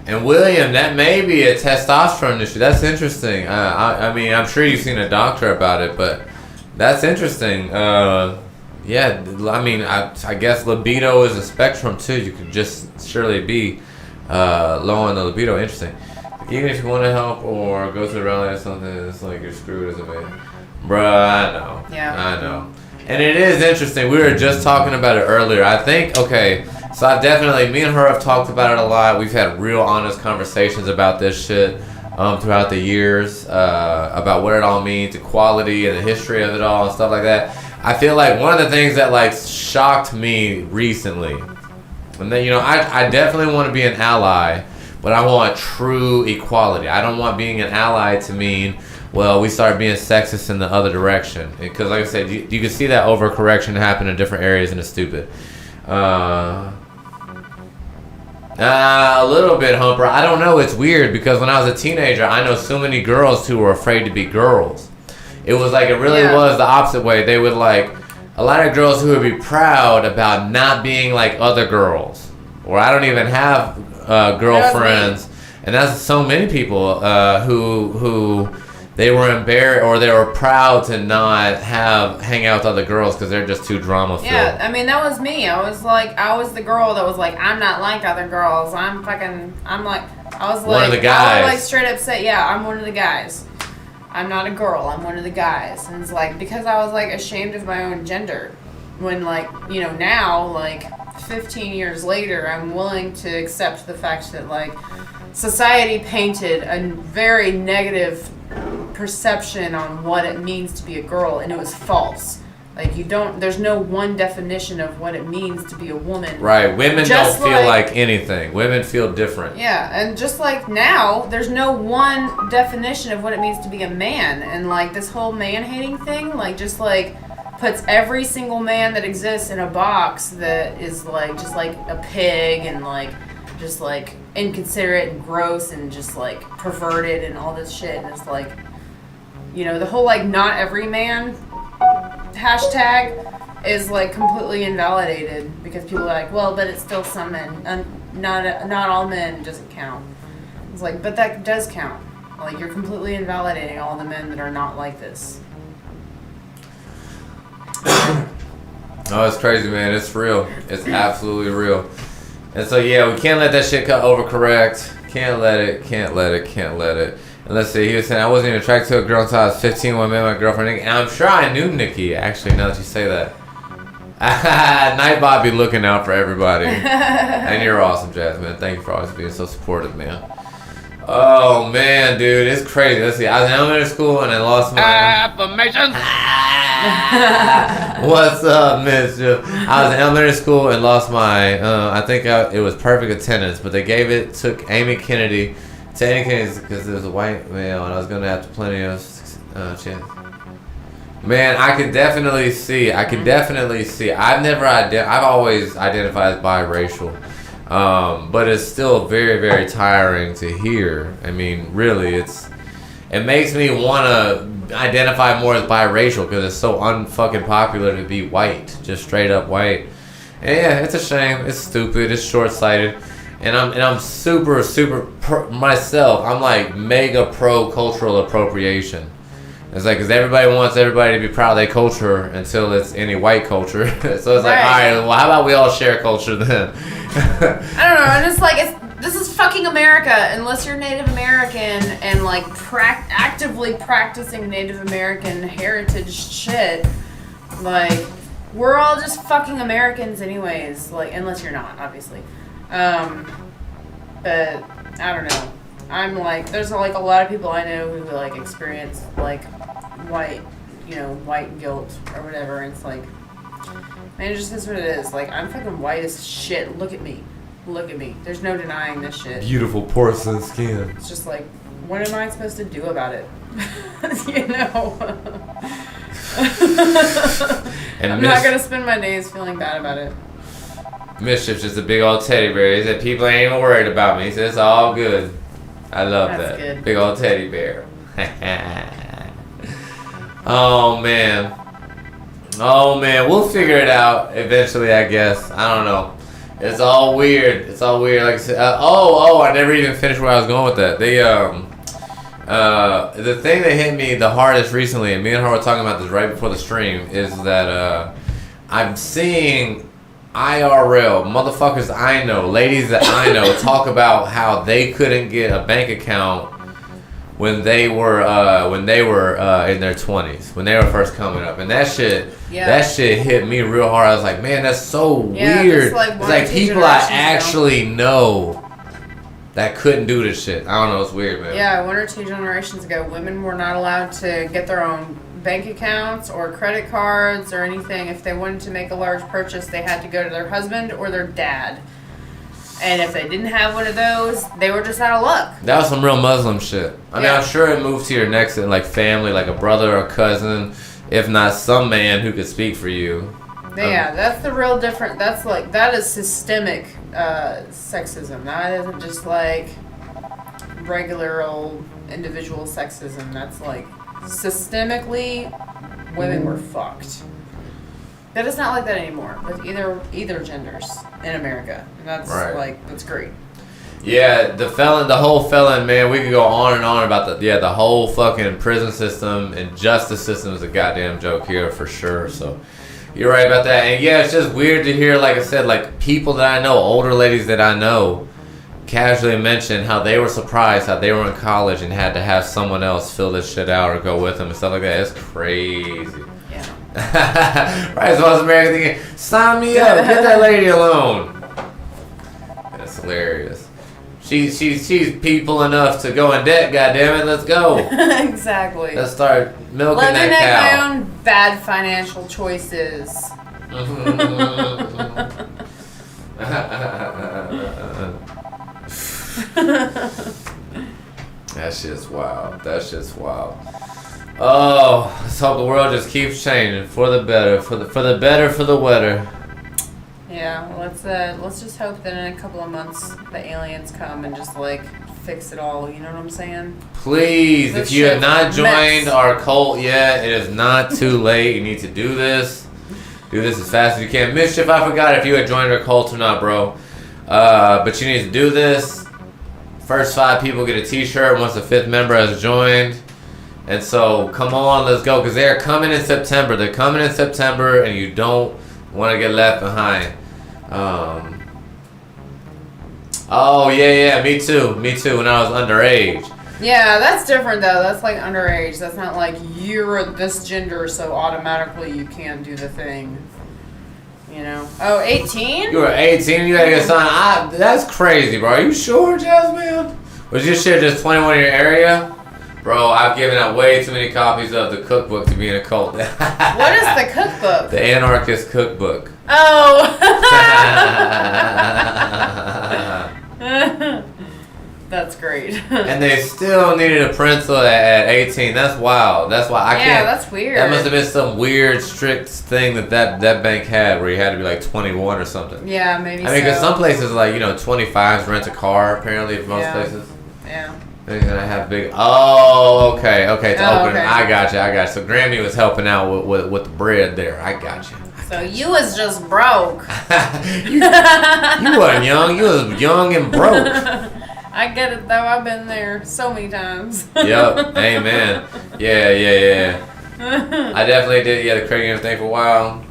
And William, that may be a testosterone issue. That's interesting. I mean, I'm sure you've seen a doctor about it, but that's interesting. Yeah, I mean, I guess libido is a spectrum too. You could just surely be low on the libido. Interesting. Like, even if you want to help or go to the rally or something, it's like you're screwed as a man. Bruh, I know. Yeah. I know. And it is interesting. We were just talking about it earlier. I think, okay, so I definitely, me and her have talked about it a lot. We've had real honest conversations about this shit throughout the years, about what it all means, equality and the history of it all and stuff like that. I feel like one of the things that like shocked me recently, and then, you know, I definitely want to be an ally, but I want true equality. I don't want being an ally to mean, well, we start being sexist in the other direction. Because like I said, you can see that overcorrection happen in different areas and it's stupid. A little bit, Humper. I don't know. It's weird because when I was a teenager, I know so many girls who were afraid to be girls. It was like, it really was the opposite way. They would like, a lot of girls who would be proud about not being like other girls. Or I don't even have girlfriends. And that's so many people who they were embarrassed or they were proud to not hang out with other girls because they're just too drama filled. Yeah, I mean, that was me. I was the girl that was like, I'm not like other girls. I was like, one of the guys. I was like straight up say, yeah, I'm one of the guys. I'm not a girl. I'm one of the guys. And it's like, because I was like ashamed of my own gender. When like, you know, now like 15 years later, I'm willing to accept the fact that like society painted a very negative perception on what it means to be a girl, and it was false. Like, there's no one definition of what it means to be a woman. Right, women don't feel like anything. Women feel different. Yeah, and just like now, there's no one definition of what it means to be a man. And like this whole man-hating thing, like just like puts every single man that exists in a box that is like just like a pig and like just like inconsiderate and gross and just like perverted and all this shit. And it's like, you know, the whole like not every man hashtag is like completely invalidated because people are like, well, but it's still some men, not all men doesn't count. It's like, but that does count. Like, you're completely invalidating all the men that are not like this. Oh, it's crazy, man. It's real. It's absolutely real. And so, yeah, we can't let that shit overcorrect. Can't let it. And let's see, he was saying, I wasn't even attracted to a girl until I was 15 when I met my girlfriend, Nikki. And I'm sure I knew Nikki, actually, now that you say that. Nightbot be looking out for everybody. And you're awesome, Jasmine. Thank you for always being so supportive, man. Oh, man, dude, it's crazy. Let's see, I was in elementary school and I lost my... Affirmation. What's up, Mischief? I was in elementary school and lost my, it was perfect attendance, but they took Amy Kennedy to Amy Kennedy because it was a white male and I was going to have plenty of chance. Man, I can definitely see. I've always identified as biracial. But it's still very, very tiring to hear. I mean, really, it makes me want to identify more as biracial because it's so unfucking popular to be white, just straight up white. And yeah, it's a shame. It's stupid. It's short-sighted. And I'm super myself. I'm like mega pro cultural appropriation. It's like, because everybody wants everybody to be proud of their culture until it's any white culture. So it's like, all right, well, how about we all share culture then? I don't know. And it's like, this is fucking America. Unless you're Native American and like actively practicing Native American heritage shit, like we're all just fucking Americans anyways. Like, unless you're not, obviously. But I don't know. I'm like, there's like a lot of people I know who like experience like white guilt or whatever. And it's like, man, it just is what it is. Like, I'm fucking white as shit. Look at me. There's no denying this shit. Beautiful porcelain skin. It's just like, what am I supposed to do about it? You know? And I'm not gonna spend my days feeling bad about it. Mischief's just a big old teddy bear. He said, people ain't even worried about me. He said, it's all good. I love That's that. good. Big old teddy bear. Oh, man. We'll figure it out eventually, I guess. I don't know. It's all weird. Like I said, I never even finished where I was going with that. The thing that hit me the hardest recently, and me and her were talking about this right before the stream, is that I'm seeing IRL motherfuckers I know, ladies that I know, talk about how they couldn't get a bank account when they were in their 20s, when they were first coming up, and that shit hit me real hard. I was like, man, that's so weird. It's like people I actually know that couldn't do this shit. I don't know, it's weird, man. Yeah, 1 or 2 generations ago, women were not allowed to get their own bank accounts or credit cards or anything. If they wanted to make a large purchase, they had to go to their husband or their dad. And if they didn't have one of those, they were just out of luck. That was some real Muslim shit. I mean, I'm sure it moved to your next like family, like a brother or cousin, if not some man who could speak for you. Yeah, that's the real difference. That is systemic sexism. That isn't just like regular old individual sexism. That's like systemically, women were fucked. But it's not like that anymore with either genders in America. And that's that's great. Yeah, the whole felon, man, we could go on and on about the whole fucking prison system and justice system is a goddamn joke here for sure. So you're right about that. And yeah, it's just weird to hear, like I said, like people that I know, older ladies that I know, casually mention how they were surprised how they were in college and had to have someone else fill this shit out or go with them and stuff like that. It's crazy. Yeah. Right, so I was American thinking, sign me up, get that lady alone. That's hilarious. She's people enough to go in debt, goddammit, let's go. Exactly. Let's start milking Let me that cow. make my own bad financial choices. That shit's wild. Oh, let's hope the world just keeps changing for the better, for the better, for the wetter. Yeah, well, let's just hope that in a couple of months the aliens come and just like fix it all. You know what I'm saying? Please, This if you have shit's not a joined mess. our cult yet, it is not too late. You need to do this. Do this as fast as you can. Mischief, I forgot if you had joined our cult or not, bro. But you need to do this. First 5 people get a t-shirt once the 5th member has joined. And so, come on, let's go. Because they're coming in September. They're coming in September, and you don't want to get left behind. Oh yeah, me too. When I was underage. Yeah, that's different though. That's like underage. That's not like you're this gender, so automatically you can't do the thing. You know? Oh, 18? You were 18. You had to get signed. That's crazy, bro. Are you sure, Jasmine? Was your shit just 21 in your area? Bro, I've given out way too many copies of the cookbook to be in a cult. What is the cookbook? The Anarchist Cookbook. Oh. That's great. And they still needed a pencil at 18. That's wild. That's why I can't. Yeah, that's weird. That must have been some weird, strict thing that bank had where you had to be like 21 or something. Yeah, maybe. I mean, because some places like 25s rent a car. Apparently, for most places. Yeah. They're gonna have big. Oh, okay. To open it. Okay. I got you. So Grammy was helping out with the bread there. I got you. So you was just broke. you wasn't young. You was young and broke. I get it though. I've been there so many times. Yep. Amen. Yeah. I definitely did. Yeah, the credit union thing for a while.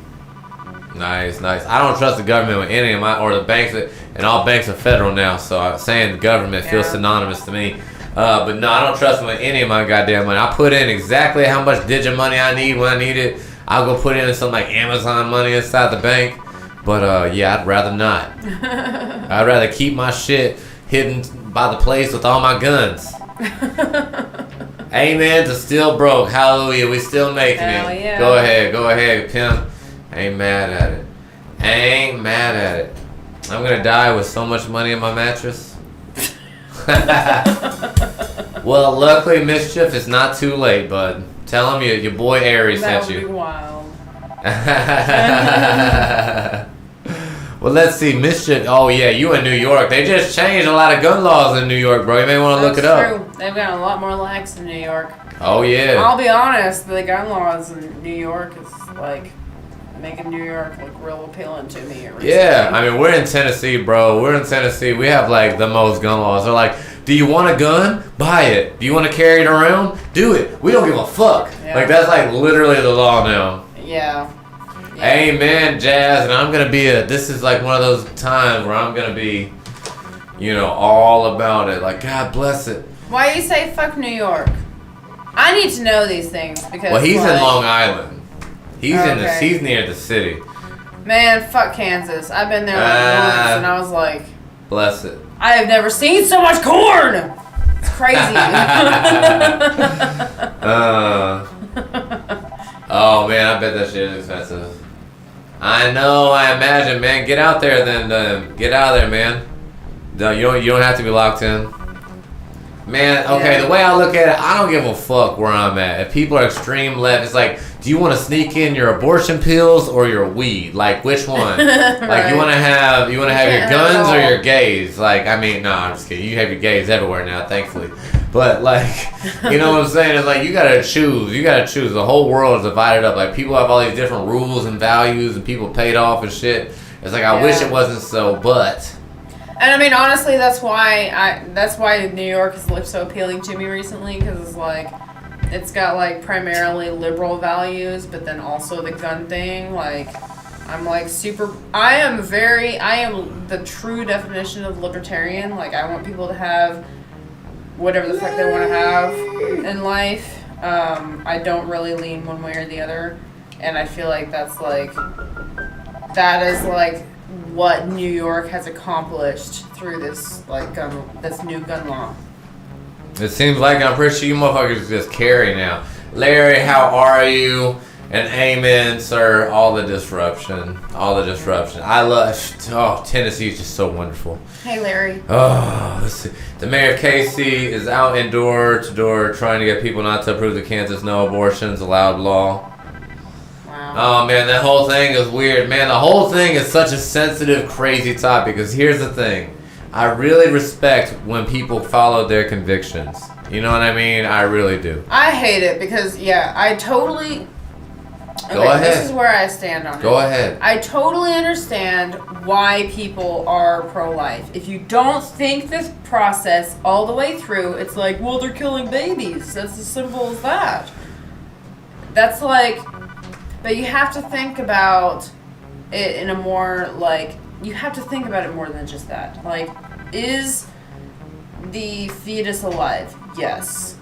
Nice. I don't trust the government with any of or the banks, and all banks are federal now. So I'm saying the government feels synonymous to me. But no, I don't trust them with any of my goddamn money. I put in exactly how much digit money I need when I need it. I'll go put in some like Amazon money inside the bank. But I'd rather not. I'd rather keep my shit hidden by the place with all my guns. Amen to still broke. Hallelujah. We still making it. Yeah. Go ahead, pimp. Ain't mad at it. I'm gonna die with so much money in my mattress. Well, luckily, Mischief, it's not too late, bud. Tell him your boy Aries sent you. That would be wild. Well, let's see. Mischief. Oh, yeah, you in New York. They just changed a lot of gun laws in New York, bro. You may want to look it up. True. They've got a lot more lax in New York. Oh, yeah. I'll be honest, the gun laws in New York is like making New York look real appealing to me. Yeah, I mean, we're in Tennessee, bro. We have like the most gun laws. They're like, do you want a gun? Buy it. Do you want to carry it around? Do it. We don't give a fuck. Yeah. Like, that's like literally the law now. Yeah. Amen, Jazz. And I'm going to be this is like one of those times where I'm going to be, all about it. Like, God bless it. Why you say fuck New York? I need to know these things because. Well, he's in Long Island. He's Okay. he's near the city. Man, fuck Kansas. I've been there like once and I was like, Bless it. I have never seen so much corn. It's crazy. Oh man, I bet that shit is expensive. I know, I imagine, man. Get out there then. Get out of there, man. No, you don't have to be locked in. Man, okay, Yeah. the way I look at it, I don't give a fuck where I'm at. If people are extreme left, it's like, do you want to sneak in your abortion pills or your weed? Like, which one? Like, you want to have your can't have it guns or all. your gays? Like, I mean, no, I'm just kidding. You have your gays everywhere now, thankfully. But, like, you know what I'm saying? It's like, you gotta choose. The whole world is divided up. Like, people have all these different rules and values and people paid off and shit. It's like, I wish it wasn't so, but... And I mean, honestly, that's why New York has looked so appealing to me recently, because it's like, it's got like primarily liberal values, but then also the gun thing. Like, I'm like I am the true definition of libertarian. Like, I want people to have whatever the fuck they want to have in life. I don't really lean one way or the other, and I feel like that is like what New York has accomplished through this this new gun law. It seems like I'm pretty sure you motherfuckers just carry now. Larry, how are you? And amen, sir. All the disruption. I love. Tennessee is just so wonderful. Hey, Larry. Oh, let's see. The mayor of KC is out in door to door trying to get people not to approve the Kansas no abortions allowed law. Wow. Oh man, that whole thing is weird. Man, the whole thing is such a sensitive, crazy topic. Because here's the thing. I really respect when people follow their convictions. You know what I mean? I really do. I hate it because, I totally... Go ahead. This is where I stand on it. Go ahead. I totally understand why people are pro-life. If you don't think this process all the way through, it's like, well, they're killing babies. That's as simple as that. That's like... But you have to think about it in a more, like... You have to think about it more than just that. Like, Is the fetus alive? Yes.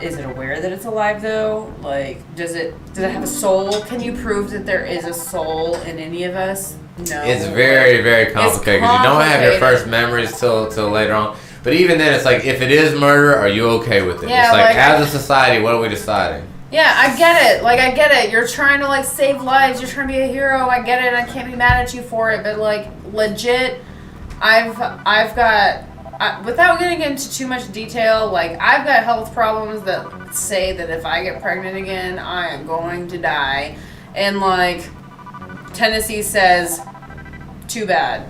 Is it aware that it's alive though? Like, does it have a soul? Can you prove that there is a soul in any of us? No. It's very, very complicated because you don't have your first memories till later on. But even then, it's like, if it is murder, are you okay with it? Yeah, it's like as a society, what are we deciding? Yeah, I get it. Like, I get it. You're trying to, like, save lives. You're trying to be a hero. I get it. I can't be mad at you for it. But, like, legit, I've got, without getting into too much detail, like, I've got health problems that say that if I get pregnant again, I am going to die. And, like, Tennessee says, too bad.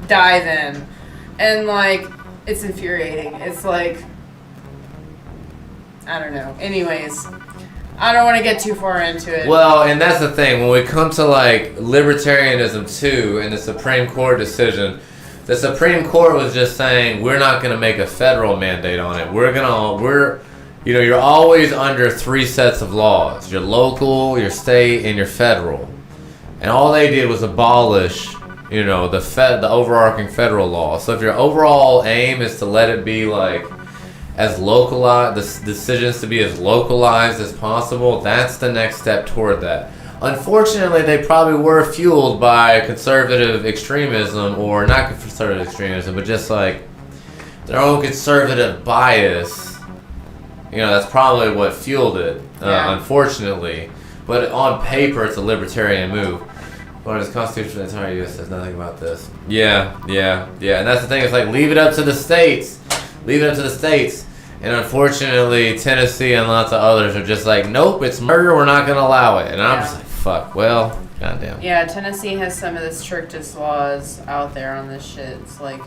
Die then. And, like, it's infuriating. It's like, I don't know. Anyways, I don't want to get too far into it. Well, and that's the thing. When we come to, like, libertarianism, too, and the Supreme Court decision, the Supreme Court was just saying, we're not going to make a federal mandate on it. You're always under 3 sets of laws. Your local, your state, and your federal. And all they did was abolish, the overarching federal law. So if your overall aim is to let it be, like, as localized, the decisions to be as localized as possible, that's the next step toward that. Unfortunately, they probably were fueled by conservative extremism, or not conservative extremism, but just like their own conservative bias. That's probably what fueled it, unfortunately. But on paper, it's a libertarian move. But the Constitution of the entire U.S. says nothing about this. Yeah. And that's the thing. It's like, leave it up to the states. And unfortunately, Tennessee and lots of others are just like, nope, it's murder, we're not going to allow it. And I'm just like, fuck, well, goddamn. Yeah, Tennessee has some of the strictest laws out there on this shit. It's like,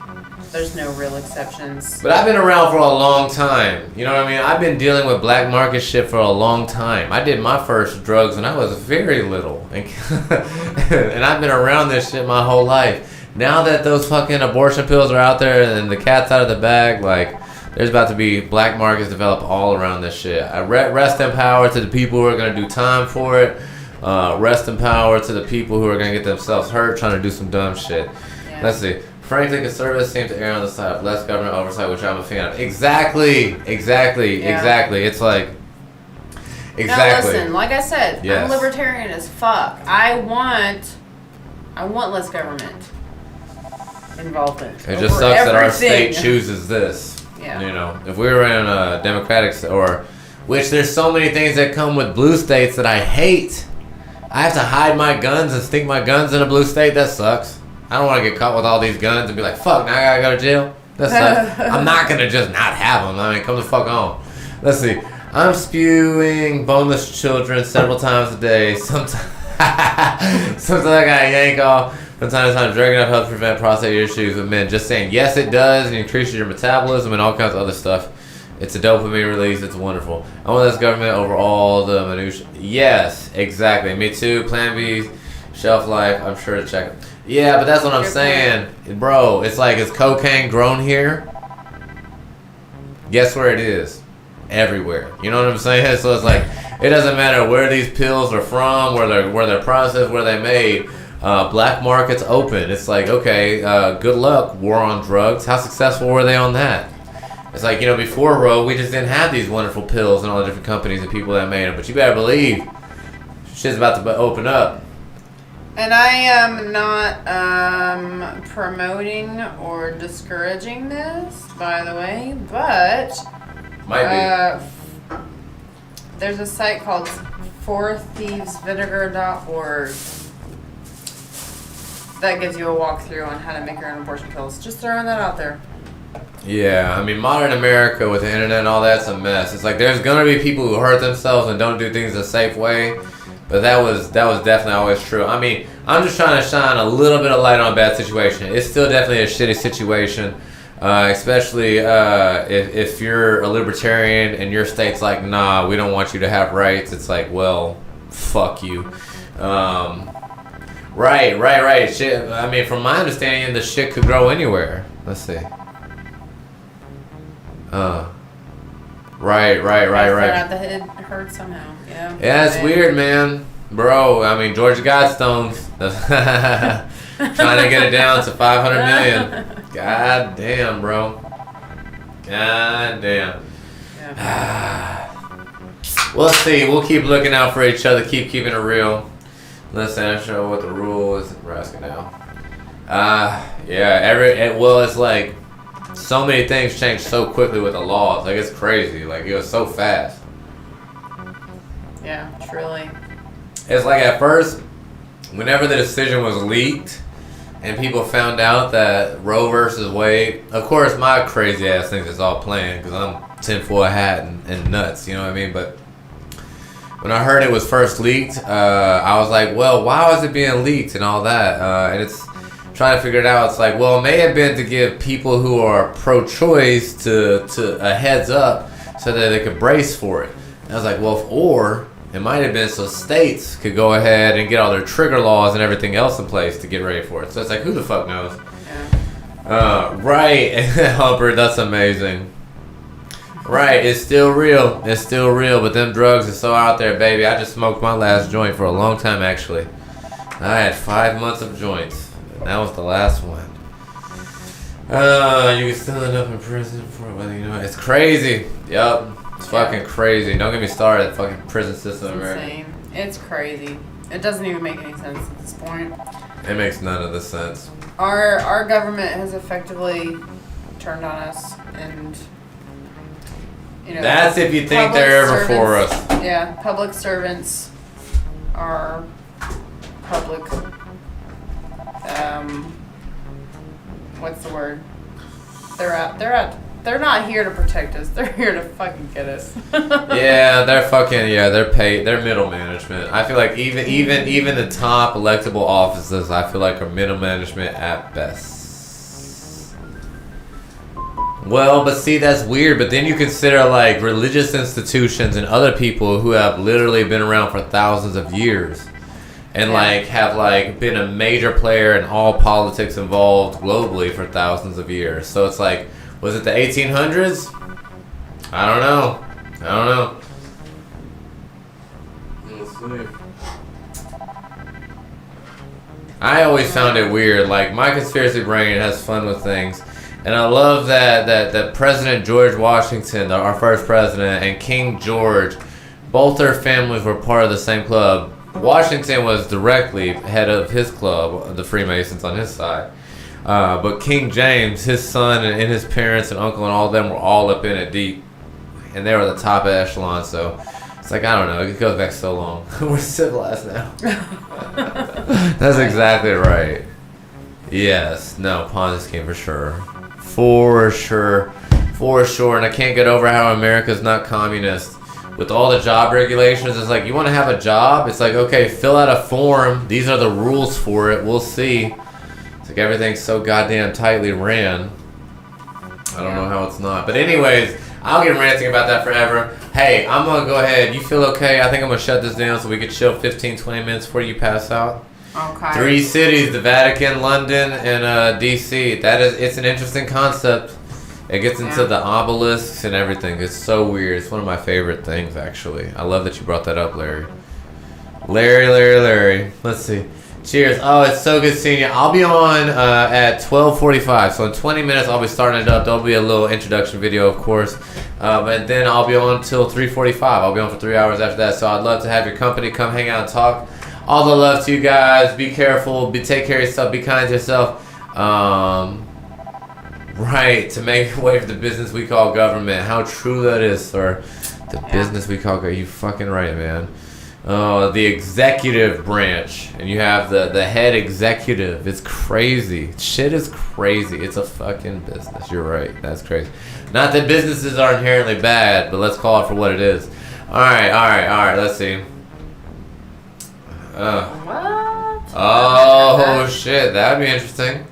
there's no real exceptions. But I've been around for a long time. You know what I mean? I've been dealing with black market shit for a long time. I did my first drugs when I was very little. And I've been around this shit my whole life. Now that those fucking abortion pills are out there and the cat's out of the bag, like, there's about to be black markets develop all around this shit. Rest in power to the people who are going to do time for it. Rest in power to the people who are going to get themselves hurt trying to do some dumb shit. Yeah. Let's see. Frankly, conservatives seem to err on the side of less government oversight, which I'm a fan of. Exactly. It's like, exactly. Now listen, like I said, yes. I'm libertarian as fuck. I want less government involvement. It just sucks that our state chooses this. Yeah. If we were in a democratic which there's so many things that come with blue states that I hate. I have to hide my guns and stick my guns in a blue state. That sucks. I don't want to get caught with all these guns and be like, fuck, now I gotta go to jail. That sucks. I'm not gonna just not have them. I mean, come the fuck on. Let's see. I'm spewing boneless children several times a day. Sometimes I gotta yank off. From time to time, drugging up helps prevent prostate issues with men. Just saying, yes, it does, and increases your metabolism and all kinds of other stuff. It's a dopamine release. It's wonderful. I want this government over all the minutiae. Yes, exactly. Me too. Plan B, shelf life. I'm sure to check it. Yeah, but that's what I'm saying, bro. It's like, is cocaine grown here? Guess where it is? Everywhere. You know what I'm saying? So it's like, it doesn't matter where these pills are from, where they're processed, where they're made. Black markets open. It's like, okay, good luck, war on drugs. How successful were they on that? It's like, before Roe, we just didn't have these wonderful pills and all the different companies and people that made them. But you better believe, shit's about to open up. And I am not promoting or discouraging this, by the way, but Might be. There's a site called forththievesvinegar.org that gives you a walkthrough on how to make your own abortion pills. Just throwing that out there. Yeah, I mean, modern America with the internet and all that's a mess. It's like, there's gonna be people who hurt themselves and don't do things a safe way, but that was definitely always true. I mean, I'm just trying to shine a little bit of light on a bad situation. It's still definitely a shitty situation, especially if you're a libertarian and your state's like, nah, we don't want you to have rights. It's like, well, fuck you. Right. Shit. I mean, from my understanding, the shit could grow anywhere. Let's see. Right. At the head hurt somehow. Yeah. Yeah, it's weird, man. Bro, I mean, Georgia Godstones. trying to get it down to 500 million. God damn, bro. God damn. Yeah. We'll see. We'll keep looking out for each other. Keep keeping it real. Listen, I'll show what the rule is in Nebraska now. Yeah. Well, it's like so many things change so quickly with the laws. Like, it's crazy. Like, it goes so fast. Yeah, truly. It's like at first, whenever the decision was leaked and people found out that Roe versus Wade, of course my crazy ass thinks it's all planned because I'm tinfoil hat and nuts, you know what I mean? But when I heard it was first leaked, I was like, well, why was it being leaked and all that? And it's trying to figure it out. It's like, well, it may have been to give people who are pro-choice to a heads up so that they could brace for it. And I was like, well, or it might have been so states could go ahead and get all their trigger laws and everything else in place to get ready for it. So it's like, who the fuck knows? Yeah. Right. Humper, that's amazing. Right, it's still real. It's still real, but them drugs are so out there, baby. I just smoked my last joint for a long time, actually. I had 5 months of joints. And that was the last one. You can still end up in prison for whether you know it. It's crazy. Yup. It's fucking crazy. Don't get me started. Fucking prison system, It's insane. It's crazy. It doesn't even make any sense at this point. It makes none of the sense. Our government has effectively turned on us, and you know. That's if you think they're ever for us. Yeah, public servants are public. What's the word? They're not here to protect us. They're here to fucking get us. They're paid. They're middle management. I feel like even the top electable offices, I feel like are middle management at best. Well, but see, that's weird. But then you consider like religious institutions and other people who have literally been around for thousands of years. And like have like been a major player in all politics involved globally for thousands of years. So it's like, was it the 1800s? I don't know. We'll see. I always found it weird. Like, my conspiracy brain has fun with things. And I love that President George Washington, our first president, and King George, both their families were part of the same club. Washington was directly head of his club, the Freemasons on his side. But King James, his son and his parents and uncle and all of them were all up in it deep. And they were the top echelon, so it's like, I don't know, it goes back so long. We're civilized now. That's exactly right. Yes, no, Ponzi scheme for sure. For sure. And I can't get over how America's not communist. With all the job regulations, it's like, you want to have a job? It's like, okay, fill out a form. These are the rules for it. We'll see. It's like everything's so goddamn tightly ran. I don't know how it's not. But anyways, I'll get ranting about that forever. Hey, I'm going to go ahead. You feel okay? I think I'm going to shut this down so we can chill 15, 20 minutes before you pass out. Okay. 3 cities, the Vatican, London, and D.C. It's an interesting concept. It gets into the obelisks and everything. It's so weird. It's one of my favorite things, actually. I love that you brought that up, Larry. Larry. Let's see. Cheers. Oh, it's so good seeing you. I'll be on at 12:45. So in 20 minutes, I'll be starting it up. There'll be a little introduction video, of course. And then I'll be on until 3:45. I'll be on for 3 hours after that. So I'd love to have your company. Come hang out and talk. All the love to you guys. Be careful. Take care of yourself. Be kind to yourself. Right, to make way for the business we call government. How true that is, sir. The business we call government. You fucking right, man. The executive branch. And you have the head executive. It's crazy. Shit is crazy. It's a fucking business. You're right. That's crazy. Not that businesses are inherently bad, but let's call it for what it is. Alright. Let's see. What? Oh, shit. That'd be interesting.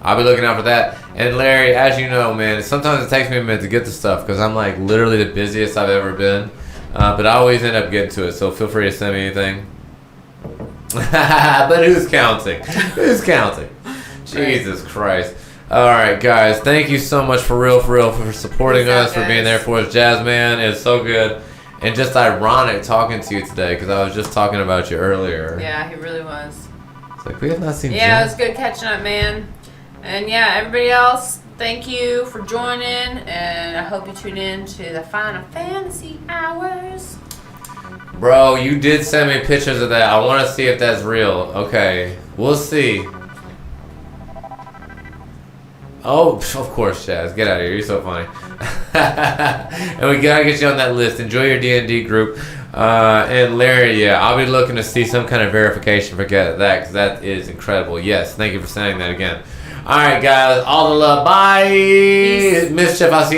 I'll be looking out for that. And Larry, as you know, man, sometimes it takes me a minute to get to stuff because I'm like literally the busiest I've ever been. But I always end up getting to it, so feel free to send me anything. But who's counting? Jesus Christ. Alright, guys, thank you so much for real for supporting us, for being there for us. Jazzman, it's so good. And just ironic talking to you today because I was just talking about you earlier. Yeah, he really was. It's like, we have not seen Yeah, it Jen. was good catching up, man. And yeah, everybody else, thank you for joining, and I hope you tune in to the Final Fantasy Hours. Bro, you did send me pictures of that. I want to see if that's real. Okay, we'll see. Oh, of course, Chaz. Get out of here. You're so funny. And we gotta get you on that list. Enjoy your D&D group. And Larry, yeah, I'll be looking to see some kind of verification for that, because that is incredible. Yes, thank you for saying that again. All right, guys. All the love. Bye. Peace. Mischief, I'll see you.